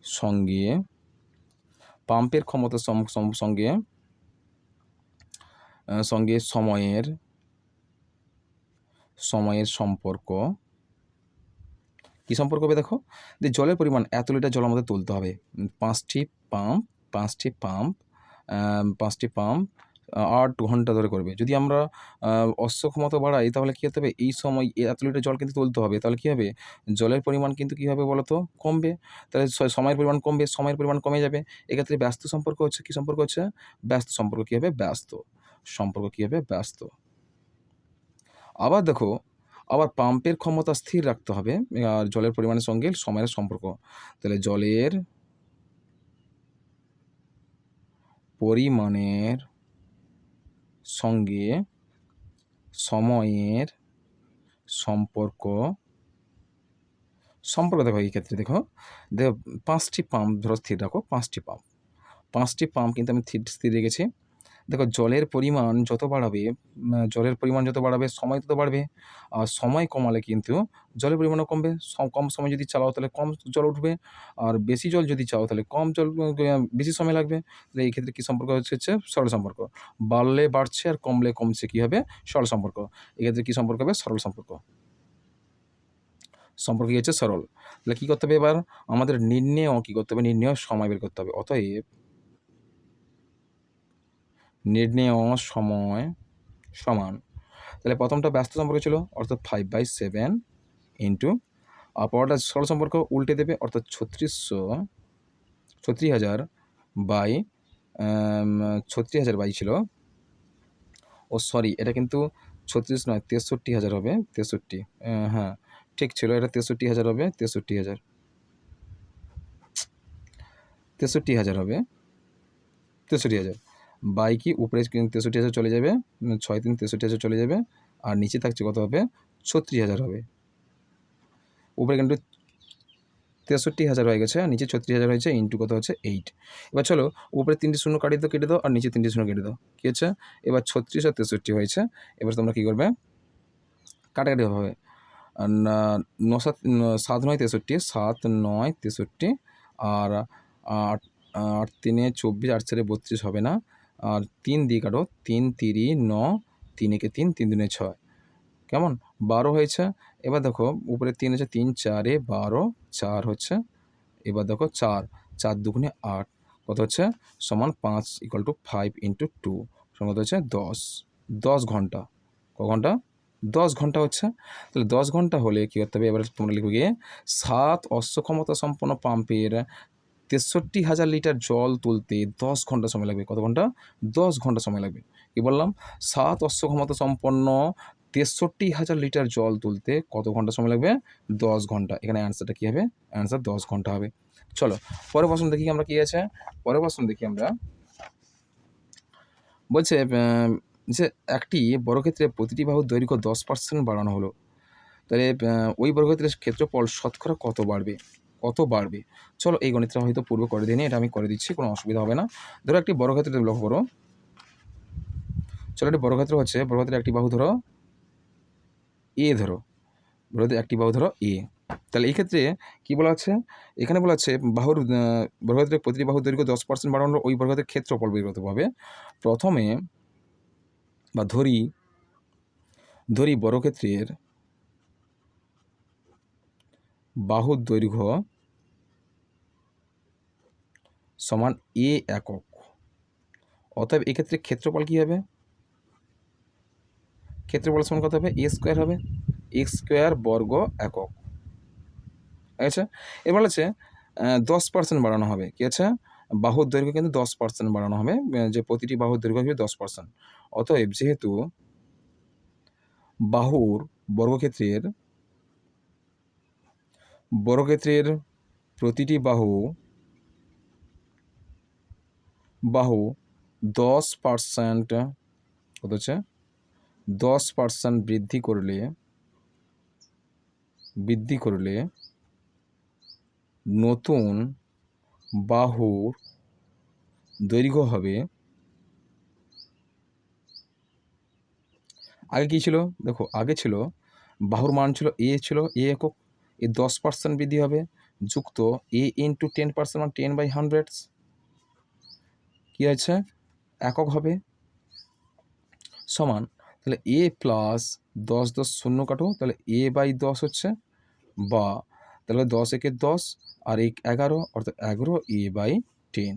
সঙ্গে, পাম্পের ক্ষমতার সঙ্গে সঙ্গে সময়ের সম্পর্ক, কী সম্পর্ক হবে দেখো, যে জলের পরিমাণ এত লিটার জল আমাদের তুলতে হবে, 5টি পাম্প 8 ঘন্টা ধরে করবে। যদি আমরা অশ্ব ক্ষমতা বাড়াই তাহলে কী হতে হবে, এই সময় এত লিটার জল কিন্তু তুলতে হবে, তাহলে কী হবে, জলের পরিমাণ কিন্তু কী হবে বলো তো, কমবে। তাহলে সময়ের পরিমাণ কমবে, সময়ের পরিমাণ কমে যাবে। এক্ষেত্রে ব্যস্ত সম্পর্ক হচ্ছে, কী সম্পর্ক হচ্ছে, ব্যস্ত সম্পর্ক কী হবে, ব্যস্ত সম্পর্ক কী হবে, ব্যস্ত। আবার দেখো, আবার পাম্পের ক্ষমতা স্থির রাখতে হবে আর জলের পরিমাণের সঙ্গে সময়ের সম্পর্ক। তাহলে জলের পরিমাণের সঙ্গে সময়ের সম্পর্ক, দেখো এই ক্ষেত্রে দেখো 5টি পাম্প ধরো স্থির রাখো, 5টি পাম্প কিন্তু আমি স্থির রেখেছি। দেখো জলের পরিমাণ যত বাড়াবে সময় তত বাড়বে, আর সময় কমালে কিন্তু জলের পরিমাণও কমবে। কম সময় যদি চালাও তাহলে কম জল উঠবে, আর বেশি জল যদি চাও তাহলে কম জল, বেশি সময় লাগবে। তাহলে এই ক্ষেত্রে কী সম্পর্ক হচ্ছে সরল সম্পর্ক, বাড়লে বাড়ছে আর কমলে কমছে, কী হবে, সরল সম্পর্ক। এক্ষেত্রে কী সম্পর্ক হবে, সরল সম্পর্ক, কী হচ্ছে সরল। তাহলে কী করতে হবে, এবার আমাদের কী করতে হবে, নির্ণেয় সময় বের করতে হবে। অতএব নির্ণেয় সময় সমান, তাহলে প্রথমটা ব্যস্ত সম্পর্ক ছিল অর্থাৎ 5/7 ইন্টু, আর পরটা সরল সম্পর্ক উল্টে দেবে অর্থাৎ 36,000 বাই 36,000 বাই ছিল, ও সরি এটা কিন্তু 36 নয়, 63,000 হবে, 63, হ্যাঁ ঠিক ছিল, এটা 63,000 হবে, 63,000 হবে, 63,000 বাই কি উপরে 63,000 চলে যাবে, 6×3 63,000 চলে যাবে, আর নিচে থাকছে কত হবে, 36,000 হবে। উপরে কিন্তু 63,000 হয়ে গেছে আর নিচে 36,000 হয়েছে, ইন্টু কত হচ্ছে 8। এবার চলো উপরে 3টি শূন্য কেটে দাও আর নিচে 3টি শূন্য কেটে দাও, কী হচ্ছে, এবার 36 আর 63 হয়েছে। এবার তোমরা কী করবে, কাটাকাটি হবে, 7 9 63, 7 9 63, আর 8 3 24, 8 4 32 হবে না, আর 3 দিয়ে কাটো, 3 3 9, 3 1 3, 3 2 6, কেমন 12 হয়েছে। এবার দেখো উপরে 3 হচ্ছে, 3 4 12, 4 হচ্ছে, এবার দেখো 4 4 2 8, কত হচ্ছে সমান 5 = 5 × 2 সমান কত হচ্ছে 10, 10 ঘন্টা। ক ঘন্টা? 10 ঘন্টা হচ্ছে। তাহলে 10 ঘন্টা হলে কী করতে হবে, এবার তোমরা লিখবে গিয়ে 7 অশ্ব ক্ষমতা সম্পন্ন পাম্পের 63,000 লিটার জল তুলতে 10 ঘন্টা সময় লাগবে। কত ঘন্টা? 10 ঘন্টা সময় লাগবে। কী বললাম? 7 অশ্ব ক্ষমতা সম্পন্ন 63,000 লিটার জল তুলতে কত ঘন্টা সময় লাগবে? 10 ঘন্টা। এখানে অ্যান্সারটা কী হবে? অ্যান্সার 10 ঘন্টা হবে। চলো পরের প্রশ্ন দেখি আমরা কী আছে। পরের প্রশ্ন দেখি আমরা, বলছে যে একটি বর্গক্ষেত্রে প্রতিটি বাহুর দৈর্ঘ্য 10% বাড়ানো হলো, তাহলে ওই বর্গক্ষেত্রের ক্ষেত্রফল শতকরা কত বাড়বে? কত বাড়বে? চলো এই গণিতটা হয়তো পূর্বে করে দিইনি, এটা আমি করে দিচ্ছি, কোনো অসুবিধা হবে না। ধরো একটি বর্গক্ষেত্রে লক্ষ্য করো। চলো একটি বর্গক্ষেত্র হচ্ছে, বর্গক্ষেত্রের একটি বাহু ধরো এ, ধরো বর্গক্ষেত্রের একটি বাহু ধরো এ। তাহলে এই ক্ষেত্রে কী বলা হচ্ছে? এখানে বলা হচ্ছে বাহুর বর্গক্ষেত্রের প্রতিটি বাহুর দৈর্ঘ্য 10% বাড়ানো ওই বর্গক্ষেত্রের ক্ষেত্রফল বের করতে হবে। প্রথমে বা ধরি বর্গক্ষেত্রের বাহুর দৈর্ঘ্য সমান এ একক। অতএব এক্ষেত্রে ক্ষেত্রফল কী হবে? ক্ষেত্রফল সমান কত হবে? এ স্কোয়ার হবে, এক্স স্কোয়ার বর্গ একক। ঠিক আছে? এবার হচ্ছে 10% বাড়ানো হবে। কী আছে? বাহুর দৈর্ঘ্য কিন্তু 10% বাড়ানো হবে, যে প্রতিটি বাহুর দৈর্ঘ্য হবে 10%। অতএব যেহেতু বাহুর বর্গক্ষেত্রের প্রতিটি বাহু 10% কত হচ্ছে? 10% বৃদ্ধি করলে নতুন বাহুর দৈর্ঘ্য হবে, আগে কী ছিল? দেখো আগে ছিল বাহুর মান ছিল এ, ছিল এ একক, এ 10% বৃদ্ধি হবে, যুক্ত এ × 10% মানে 10/100 কী আছে? একক হবে, সমান তাহলে এ প্লাস 10 10 শূন্য কাটো, তাহলে a/10 হচ্ছে, বা তাহলে 10 × 10 আর 11, অর্থাৎ 11a/10,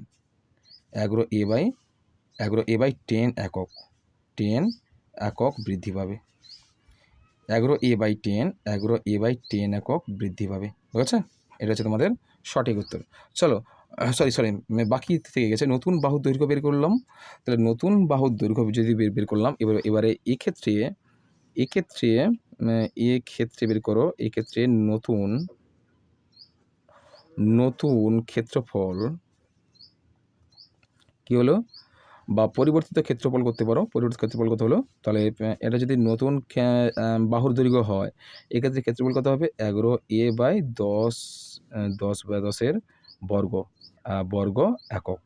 11a/10 একক, 10 একক বৃদ্ধি পাবে, 11a/10 একক বৃদ্ধি পাবে। বুঝেছে? এটা হচ্ছে তোমাদের সঠিক উত্তর। চলো সরি বাকি থেকে গেছে। নতুন বাহুর দৈর্ঘ্য বের করলাম। তাহলে নতুন বাহুর দৈর্ঘ্য যদি বের করলাম, এবারে এক্ষেত্রে বের করো। এক্ষেত্রে নতুন ক্ষেত্রফল কী হলো, বা পরিবর্তিত ক্ষেত্রফল করতে পারো। পরিবর্তিত ক্ষেত্রফল কত হলো? তাহলে এটা যদি নতুন বাহুর দৈর্ঘ্য হয়, এক্ষেত্রে ক্ষেত্রফল কত হবে? 11a/10, 10/10 বর্গ একক।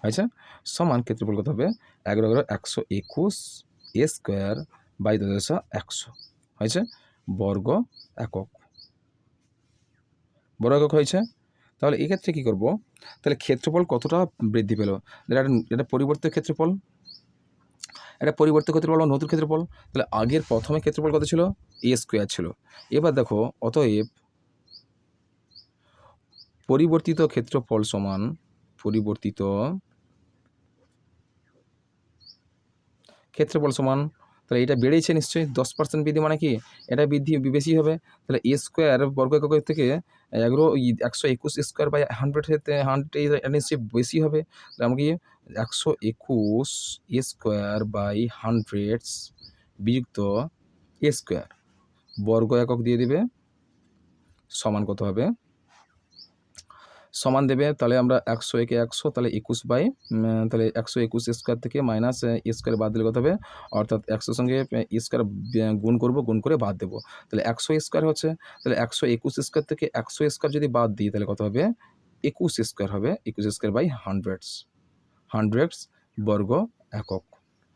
আচ্ছা, সমান ক্ষেত্রফল কত হবে? 11 × 121 a স্কোয়ার বাই 10^100 হয়েছে বর্গ একক। হয়েছে। তাহলে এক্ষেত্রে কী করব? তাহলে ক্ষেত্রফল কতটা বৃদ্ধি পেল? এটা পরিবর্তিত ক্ষেত্রফল, বা নতুন ক্ষেত্রফল। তাহলে আগের প্রথমে ক্ষেত্রফল কত ছিল? এ স্কোয়ার ছিল। এবার দেখো, অতএব পরিবর্তিত ক্ষেত্রফল সমান তাহলে এটা বেড়েছে নিশ্চয়ই, 10% বৃদ্ধি মানে কি? এটা বৃদ্ধি বেশি হবে। তাহলে এ স্কোয়ার বর্গ এককের থেকে 121 স্কোয়ার বাই 100 এটা নিশ্চয়ই বেশি হবে। তাহলে আমরা কি 121 এ স্কোয়ার বাই 100 বিযুক্ত এ স্কোয়ার বর্গ একক দিয়ে দিবে, সমান কত হবে? সমান দেবে, তাহলে আমরা 100 একে 100, তাহলে 21 বাই তাহলে 121 স্কোয়ার থেকে মাইনাস স্কোয়ার বাদ দিলে কত হবে? অর্থাৎ 100 সঙ্গে স্কোয়ার গুণ করব, গুণ করে বাদ দেবো। তাহলে 100 স্কোয়ার হচ্ছে, তাহলে 121 স্কোয়ার থেকে 100 স্কোয়ার যদি বাদ দিই, তাহলে কত হবে? 21 স্কোয়ার হবে, 21 স্কোয়ার বাই 100 বর্গ একক।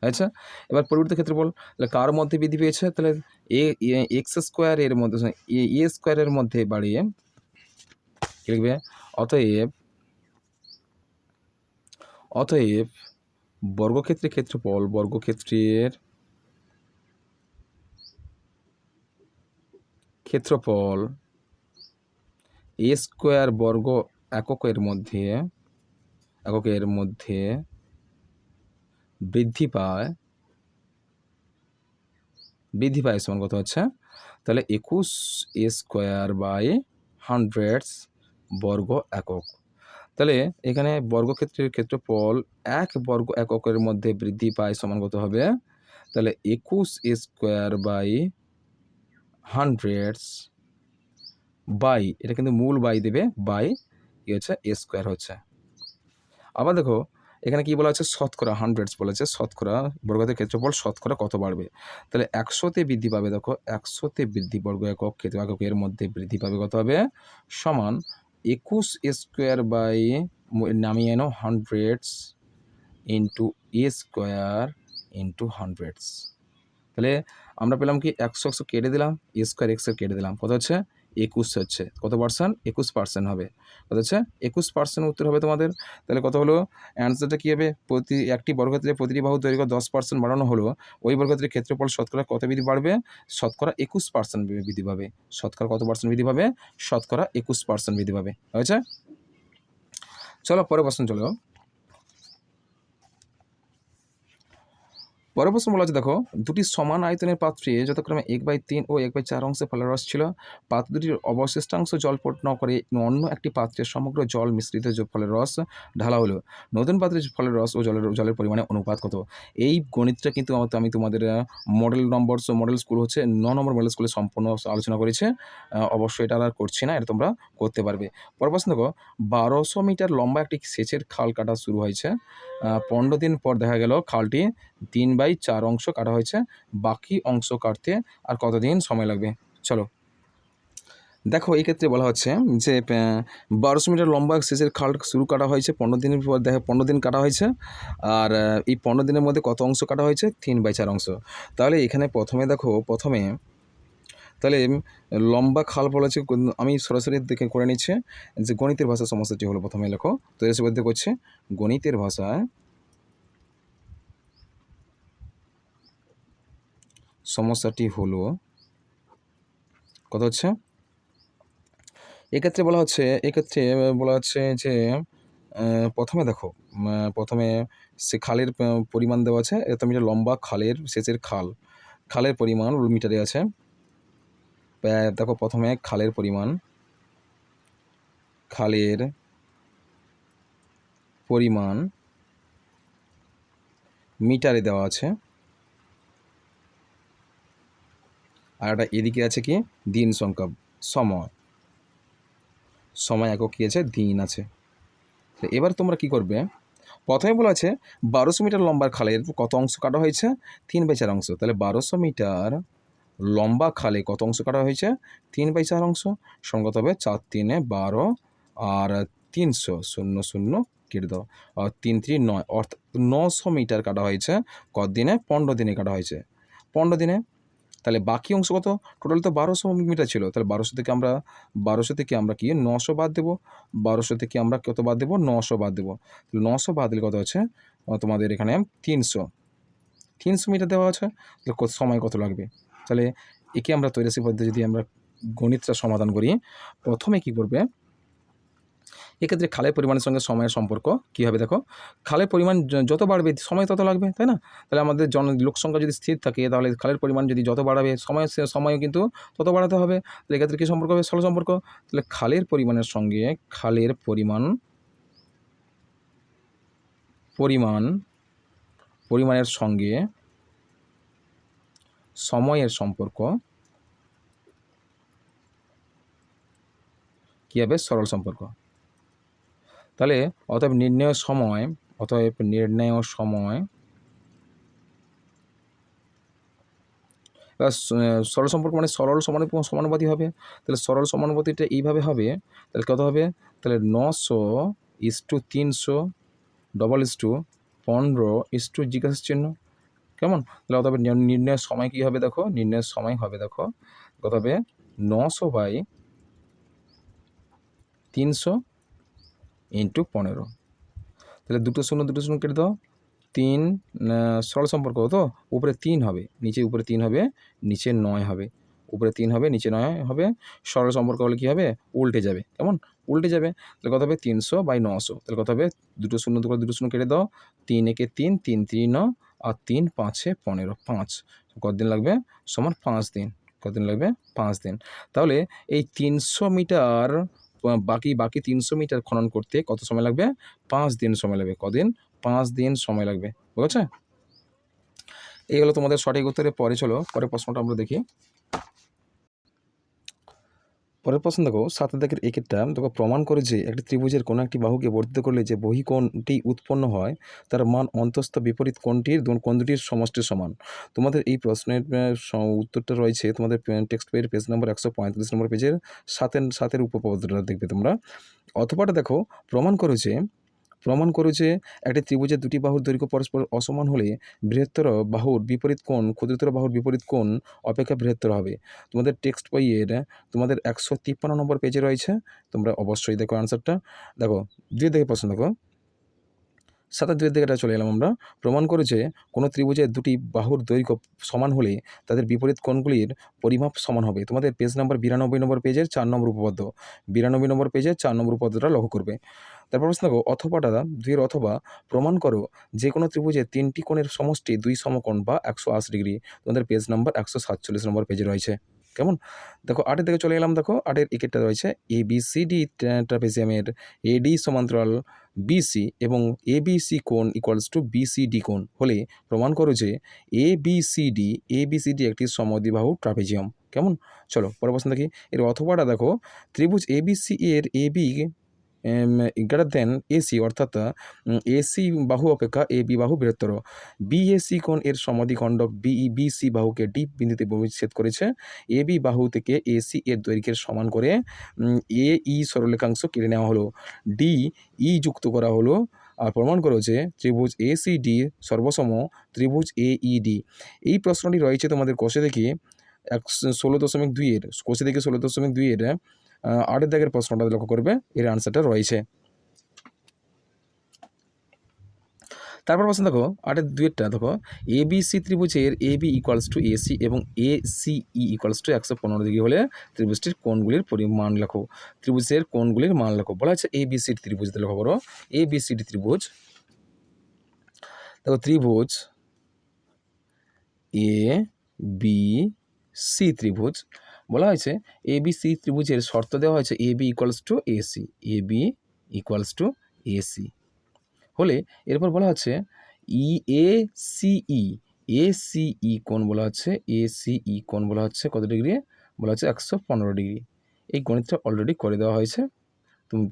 আচ্ছা, এবার পরিবর্তিত ক্ষেত্রফল, তাহলে কার মধ্যে বৃদ্ধি পেয়েছে? তাহলে এক্স স্কোয়ারের মধ্যে এ স্কোয়ারের মধ্যে বাড়িয়ে লিখবে, অতএব বর্গক্ষেত্রের ক্ষেত্রফল এ স্কোয়ার বর্গ এককের মধ্যে এককের মধ্যে বৃদ্ধি পায় সমান কত হচ্ছে, তাহলে 21 স্কোয়ার বাই 100 বর্গ একক। তাহলে এখানে বর্গক্ষেত্রের ক্ষেত্রফল 1 বর্গ এককের মধ্যে বৃদ্ধি পায় সমান কত হবে, তাহলে 21 স্কোয়ার বাই 100 বাই, এটা কিন্তু মূল বাই দেবে, বাই কি হচ্ছে স্কোয়ার হচ্ছে। আবার দেখো এখানে কি বলা হচ্ছে, শতকরা 100 বলেছে, শতকরা বর্গক্ষেত্রের ক্ষেত্রফল শতকরা কত বাড়বে, তাহলে 100তে বৃদ্ধি পাবে, দেখো 100তে বৃদ্ধি বর্গ একক এককের মধ্যে বৃদ্ধি পাবে কত হবে, সমান 21 স্কোয়ার বাই নামিয়ে এনো 100 ইন্টু এ স্কোয়ার ইন্টু 100। তাহলে আমরা পেলাম কি 100 কেটে দিলাম, এ স্কোয়ার এক্সের কেটে দিলাম, কত হচ্ছে 21 হচ্ছে, কত পার্সেন্ট 21% হবে, কত হচ্ছে 21% উত্তর হবে তোমাদের। তাহলে কত হলো অ্যান্সারটা কী হবে, প্রতি একটি বর্গক্ষেত্রে প্রতিটি বাহুর দৈর্ঘ্য 10% বাড়ানো হলো, ওই বর্গক্ষেত্রের ক্ষেত্রফল শতকরা কত বৃদ্ধি বাড়বে, শতকরা 21% বৃদ্ধি পাবে। শতকরা কত পার্সেন্ট বৃদ্ধি পাবে, শতকরা 21% বৃদ্ধি পাবে, হয়েছে। চলো পরের প্রশ্ন চলো। পরের প্রশ্ন বলা আছে, দেখো দুটি সমান আয়তনের পাত্রে যথাক্রমে 1/3 ও 1/4 অংশে ফলের রস ছিল, পাত্র দুটির অবশিষ্টাংশ জলপট ন করে অন্য একটি পাত্রে সমগ্র জল মিশ্রিত ফলের রস ঢালা হলো, নতুন পাত্রে ফলের রস ও জলের পরিমাণে অনুপাত কত। এই গণিতটা কিন্তু আমি তোমাদের মডেল স্কুল হচ্ছে 9 নম্বর মডেল স্কুলে সম্পূর্ণ আলোচনা করেছে, অবশ্যই এটা আর করছি না, এটা তোমরা করতে পারবে। পরের প্রশ্ন দেখো, 1200 মিটার লম্বা একটি সেচের খাল কাটা শুরু হয়েছে, 15 দিন পর দেখা গেল খালটি 3/4 অংশ কাটা হয়েছে, বাকি অংশ কাটতে আর কতদিন সময় লাগবে। চলো দেখো এই ক্ষেত্রে বলা হচ্ছে যে 1200 মিটার লম্বা সেচের খাল শুরু কাটা হয়েছে, 15 দিনের পর দেখো 15 দিন কাটা হয়েছে, আর এই 15 দিনের মধ্যে কত অংশ কাটা হয়েছে, 3/4 অংশ। তাহলে এখানে প্রথমে তাহলে লম্বা খাল বলেছে, আমি সরাসরি দেখে করে নিচ্ছে যে গণিতের ভাষা সমস্যাটি হলো, প্রথমে লেখো তো এসে বলতে করছে গণিতের ভাষায় সমস্যাটি হলো কত হচ্ছে, এক্ষেত্রে বলা হচ্ছে যে প্রথমে দেখো প্রথমে সে খালের পরিমাণ দেওয়া আছে, এত মিটার লম্বা সেচের খালের পরিমাণ মিটারে আছে। দেখো প্রথমে খালের পরিমাণ মিটারে দেওয়া আছে, আর একটা এদিকে আছে কি দিন সংখ্যা, সময় একক কি আছে, দিন আছে। এবার তোমরা কি করবে, প্রথমে বলা আছে 1200 মিটার লম্বা খালের কত অংশ কাটা হয়েছে, 3/4 অংশ। তাহলে 1200 মিটার লম্বা খালে কত অংশ কাটা হয়েছে, 3/4 অংশ, সঙ্গত হবে 4 3 12 আর 300 0 0 কেটে দাও, আর 3 3 9, অর্থাৎ 900 মিটার কাটা হয়েছে কতদিনে, 15 দিনে কাটা হয়েছে, 15 দিনে। তাহলে বাকি অংশ কত, টোটাল তো 1200 মিটার ছিল, তাহলে 1200 থেকে আমরা কি 900 বাদ দেবো, 1200 থেকে আমরা কত বাদ দেবো, 900 বাদ দেবো, তাহলে 900 বাদ দিলে কত হচ্ছে তোমাদের এখানে 300 মিটার দেওয়া আছে, তাহলে সময় কত লাগবে। তাহলে একে আমরা তৈরাসি পদ্ধতি যদি আমরা গণিতটা সমাধান করি, প্রথমে কি করবে, এক্ষেত্রে খালের পরিমাণের সঙ্গে সময়ের সম্পর্ক কী হবে, দেখো খালের পরিমাণ যত বাড়বে সময় তত লাগবে, তাই না। তাহলে আমাদের লোক সংখ্যা যদি স্থির থাকে, তাহলে খালের পরিমাণ যদি যত বাড়াবে সময়ও কিন্তু তত বাড়াতে হবে। তাহলে এক্ষেত্রে কী সম্পর্ক হবে, সরল সম্পর্ক। তাহলে খালের পরিমাণের সঙ্গে পরিমাণের সঙ্গে সময়ের সম্পর্ক কী হবে, সরল সম্পর্ক। তাহলে অতএব নির্ণেয় সময় সরল সম্পর্ক মানে সরল সমানুপাতি হবে। তাহলে সরল সমানুপাতিটা এইভাবে হবে, তাহলে কত হবে, তাহলে 900:300 15 জিজ্ঞাসা চিহ্ন, কেমন। তাহলে অতএব নির্ণয়ের সময় কী হবে, দেখো নির্ণয়ের সময় হবে, দেখো কত হবে 900/300 × 15। তাহলে 2 শূন্য কেটে দাও, 3 সরল সম্পর্ক তো উপরে 3 হবে, উপরে 3 হবে, নিচে 9 হবে, উপরে 3 হবে, নিচে 9 হবে। সরল সম্পর্ক হলে কী হবে? উল্টে যাবে। কেমন? উল্টে যাবে। তাহলে কত হবে? 300/900। তাহলে কত হবে? দুটো শূন্য দুটো শূন্য কেটে দাও। 3 একে 3, 3 3 9 আর 3 5 এ 15, 5 কতদিন লাগবে? সমান 5 দিন। কতদিন লাগবে? 5 দিন। তাহলে এই 300 মিটার বাকি 300 মিটার খনন করতে কত সময় লাগবে? 5 দিন সময় লাগবে। কদিন? 5 দিন সময় লাগবে। বুঝেছে? এই হলো তোমাদের সঠিক উত্তরের পরে চলো পরের প্রশ্নটা আমরা দেখি। পরের প্রশ্ন দেখো 7 দাগের একেরটা দেখো, প্রমাণ করে যে একটি ত্রিভুজের কোনো একটি বাহুকে বর্ধিত করলে যে বহিঃকোণটি উৎপন্ন হয় তার মান অন্তস্থ বিপরীত কোণ দুটির সমষ্টির সমান। তোমাদের এই প্রশ্নের উত্তরটা রয়েছে তোমাদের টেক্সট বইয়ের পেজ নম্বর 135 নম্বর পেজের 7-এর উপপাদ্যটা দেখবে তোমরা। অথবাটা দেখো, প্রমাণ করো যে একটি ত্রিভুজের দুটি বাহুর দৈর্ঘ্য পরস্পর অসমান হলে বৃহত্তর বাহুর বিপরীত কোণ ক্ষুদ্রতর বাহুর বিপরীত কোণ অপেক্ষা বৃহত্তর হবে। তোমাদের টেক্সট বইয়ের তোমাদের 153 নম্বর পেজে রয়েছে। তোমরা অবশ্যই দেখো আনসারটা। দেখো 2 দিকে প্রশ্ন দেখো, 7 2 দিকে চলে এলাম আমরা। প্রমাণ করে যে কোনো ত্রিভুজের দুটি বাহুর দৈর্ঘ্য সমান হলে তাদের বিপরীত কোণগুলির পরিমাপ সমান হবে। তোমাদের পেজ নাম্বার 92 নম্বর পেজের 4 নম্বর উপপাদ্য। 92 নম্বর পেজের 4 নম্বর উপপাদ্যটা লক্ষ্য করবে। তারপর প্রশ্ন দেখো, অথবাটা 2 অথবা প্রমাণ করো যে কোনো ত্রিভুজের 3টি কোণের সমষ্টি 2 সমকোণ বা 180 ডিগ্রি। তোমাদের পেজ নাম্বার 147 নম্বর পেজে রয়েছে। কেমন? দেখো 8 দিকে চলে এলাম। দেখো 8 একেরটা রয়েছে ABCD ট্রাপিজিয়ামের AD সমান্তরাল BC এবং ABC কোণ ইকুয়ালস টু BCD কোণ হলে প্রমাণ করো যে ABCD একটি সমদ্বিবাহু ট্রাপিজিয়াম। কেমন? চলো পরের প্রশ্ন দেখি। এর অথবাটা দেখো, ত্রিভুজ ABC এর AB গ্রেটার দেন AC, অর্থাৎ AC বাহু অপেক্ষা AB বাহু বৃহত্তর। BAC কোণ এর সমাধিখণ্ডক BC বাহুকে D বিন্দুতে ছেদ করেছে। AB বাহু থেকে AC এর দৈর্ঘ্যের সমান করে AE সরলরেখাংশ কেটে নেওয়া হলো। DE যুক্ত করা হলো। আর প্রমাণ করো যে ত্রিভুজ ACD সর্বসম ত্রিভুজ AED। এই প্রশ্নটি রয়েছে তোমাদের কোষে দেখি 16.2 কোষে দেখি 16.2 8 দাগের প্রশ্নটা লক্ষ্য করবে, এর আনসারটা রয়েছে। তারপর প্রশ্ন দেখো 8 2টা দেখো, ABC ত্রিভুজের AB ইকুয়ালস টু AC এবং ACE ইকুয়ালস টু 115 ডিগ্রি হলে ত্রিভুজটির কোণগুলির পরিমাণ লেখো। ত্রিভুজের কোণগুলির মান লেখো। বলা হচ্ছে ABCD ত্রিভুজ। লক্ষ্য করো, ABCD ত্রিভুজ। দেখো ত্রিভুজ ABC ত্রিভুজ বলা হয়েছে ABC ত্রিভুজের শর্ত দেওয়া হয়েছে AB equals to AC, AB equals to AC হলে এরপর বলা হচ্ছে ACE কোণ বলা হচ্ছে ACE কোণ বলা হচ্ছে কত ডিগ্রি? বলা হচ্ছে 115 ডিগ্রি। এই গণিতটা অলরেডি করে দেওয়া হয়েছে,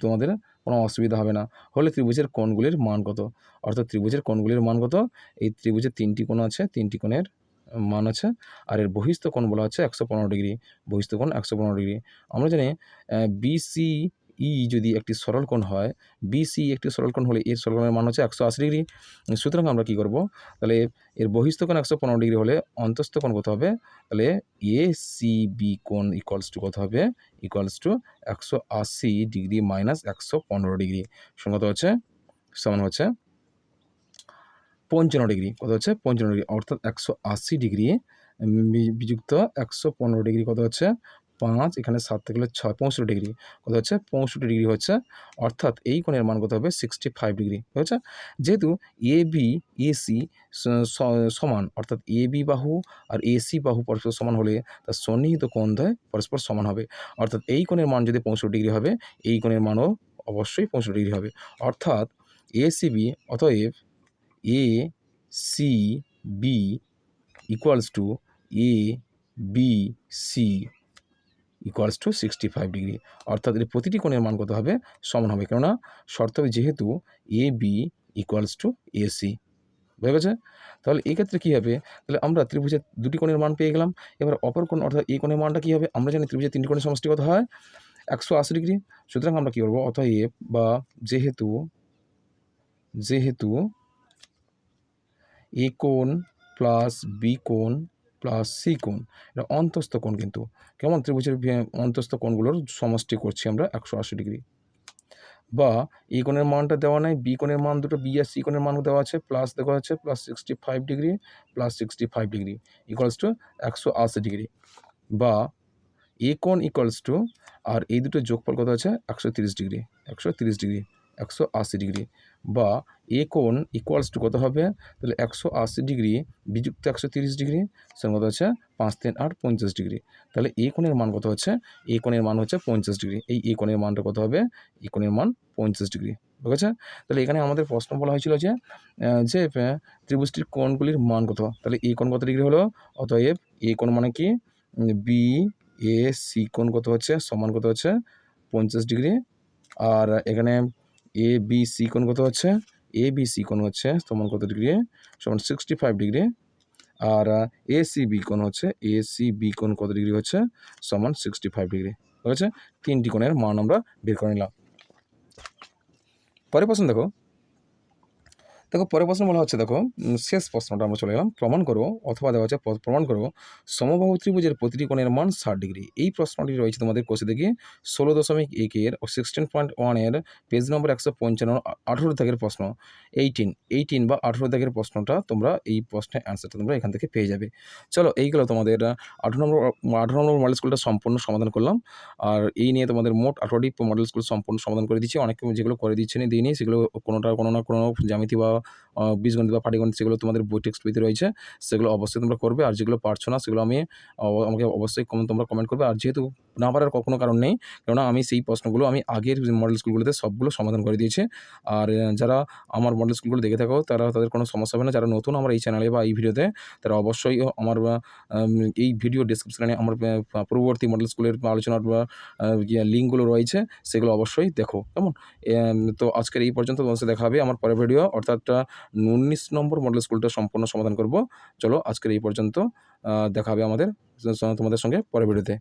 তোমাদের কোনো অসুবিধা হবে না। হলে ত্রিভুজের কোণগুলির মান কত? অর্থাৎ ত্রিভুজের কোণগুলির মান কত? এই ত্রিভুজের 3টি কোণ আছে, 3টি কোণের মান আছে। আর এর বহিস্থ কোণ বলা হচ্ছে 115 ডিগ্রি। বহিস্থ কোণ 115 ডিগ্রি। আমরা জানি BCE যদি একটি সরল কোণ হয়, BCE একটি সরল কোণ হলে এর সরল কোণের মান হচ্ছে 180 ডিগ্রি। সুতরাং আমরা কী করব? তাহলে এর বহিস্থ কোণ 115 ডিগ্রি হলে অন্তস্থ কোণ কত হবে? তাহলে ACB কোণ ইকুয়ালস টু কত হবে? Equals to 180 degree minus 115 degree সমান হচ্ছে 55 ডিগ্রি। কত হচ্ছে? 55 ডিগ্রি। অর্থাৎ 180 ডিগ্রি বিযুক্ত 115 ডিগ্রি কত হচ্ছে? 5, এখানে 7 থেকে 6, 65 ডিগ্রি। কত হচ্ছে? 65 ডিগ্রি হচ্ছে। অর্থাৎ এই কোণের মান কত হবে? 65 ডিগ্রি হয়েছে। যেহেতু AB AC সমান, অর্থাৎ AB বাহু আর AC বাহু পরস্পর সমান হলে তার সন্নিহিত কোণদ্বয় পরস্পর সমান হবে। অর্থাৎ এই কোণের মান যদি 65 ডিগ্রি হবে, এই কোণের মানও অবশ্যই 65 ডিগ্রি হবে। অর্থাৎ ACB অতএব ACB equals to ABC equals to 65 degree. অর্থাৎ এর প্রতিটি কোণের মান কত হবে? সমান হবে, কেননা শর্ত হবে যেহেতু AB ইকুয়ালস টু AC। বুঝে গেছে? তাহলে এই ক্ষেত্রে কী হবে? তাহলে আমরা ত্রিভুজের দুটি কোণের মান পেয়ে গেলাম। এবার অপর কোণ অর্থাৎ এই কোণের মানটা কী হবে? আমরা জানি ত্রিভুজের 3টি কোণের সমষ্টি কত হয়? 180 ডিগ্রি। সুতরাং আমরা কী করব? অতএব বা যেহেতু A কোণ প্লাস B কোণ প্লাস C কোণ, এটা অন্তস্থ কোণ কিন্তু। কেমন? ত্রিভুজের অন্তস্থ কোণগুলোর সমষ্টি করছি আমরা 180 ডিগ্রি। বা এই কোণের মানটা দেওয়া নাই, B কোণের মান দুটো, B আর C কোণের মান দেওয়া আছে, প্লাস দেওয়া আছে plus 65 degree plus 65 degree equals to 180 degree. বা এ কোণ ইকুয়ালস টু, আর এই দুটোর যোগফল কত আছে 130 ডিগ্রি, 130 ডিগ্রি, 180 ডিগ্রি, বা এ কোণ ইকুয়ালস টু কত হবে, তাহলে 180 ডিগ্রি বিযুক্ত 130 ডিগ্রি সেটা কত হচ্ছে 5 3 8 50 ডিগ্রি। তাহলে এ কোণের মান কত হচ্ছে, এ কোণের মান হচ্ছে 50 ডিগ্রি। এই এ কোণের মানটা কত হবে, এ কোণের মান 50 ডিগ্রি। ঠিক আছে? তাহলে এখানে আমাদের প্রশ্ন বলা হয়েছিল যে ত্রিভুজটির কোণগুলির মান কত। তাহলে এ কোণ কত ডিগ্রি হলো, অতএব এ কোণ মানে কি, বি এ সি কোণ কত হচ্ছে সমান কত হচ্ছে 50 ডিগ্রি। আর এখানে এ বি সি কোণ কত হচ্ছে, এ বি সি কোণ হচ্ছে সমান কত ডিগ্রি, সমান 65 ডিগ্রি। আর এ সি বি কোণ হচ্ছে, এ সি বি কোণ কত ডিগ্রি হচ্ছে, সমান 65 ডিগ্রি। ঠিক আছে? তিনটি কোণের মান আমরা বের করে নিলাম। পরের প্রশ্ন দেখো, পরের প্রশ্ন বলা হচ্ছে, শেষ প্রশ্নটা আমরা চলে গেলাম। প্রমাণ করো, অথবা দেওয়া হচ্ছে প্রমাণ করো সমবাহু ত্রিভুজের প্রতিটি কোণের মান 60 ডিগ্রি। এই প্রশ্নটি রয়েছে তোমাদের কোষে দেখি 16.1 16.1 এর পেজ নম্বর 155 18 দাগের প্রশ্ন, 18 বা 18 দাগের প্রশ্নটা তোমরা এই প্রশ্নের অ্যান্সারটা তোমরা এখান থেকে পেয়ে যাবে। চলো, এইগুলো তোমাদের 18 নম্বর মডেল স্কুলটা সম্পূর্ণ সমাধান করলাম। আর এই নিয়ে তোমাদের মোট 18টি মডেল স্কুল সম্পূর্ণ সমাধান করে দিচ্ছি। অনেকে যেগুলো করে দিচ্ছে না দিইনি, সেগুলো কোনো না কোনো জ্যামিতি বা বীজগণিত বা পাটিগণিত সেগুলো তোমাদের বই টেক্সট বইতে রয়েছে, সেগুলো অবশ্যই তোমরা করবে। আর যেগুলো পারছো না সেগুলো আমাকে অবশ্যই তোমরা কমেন্ট করবে। আর যেহেতু না পারার কোনো কারণ নেই, কেননা আমি সেই প্রশ্নগুলো আমি আগের মডেল স্কুলগুলোতে সবগুলো সমাধান করে দিয়েছি। আর যারা আমার মডেল স্কুলগুলো দেখে থাকো তাদের কোনো সমস্যা হবে না। যারা নতুন আমার এই চ্যানেলে বা এই ভিডিওতে, তারা অবশ্যই আমার এই ভিডিও ডেসক্রিপশনে আমার পূর্ববর্তী মডেল স্কুলের আলোচনার বা লিঙ্কগুলো রয়েছে, সেগুলো অবশ্যই দেখো। কেমন? তো আজকের এই পর্যন্ত, তোমার সাথে দেখা হবে আমার পরের ভিডিও, অর্থাৎ 19 নম্বর মডেল স্কুলটা সম্পূর্ণ সমাধান করব। চলো, আজকের এই পর্যন্ত, দেখা হবে তোমাদের সঙ্গে পরের ভিডিওতে।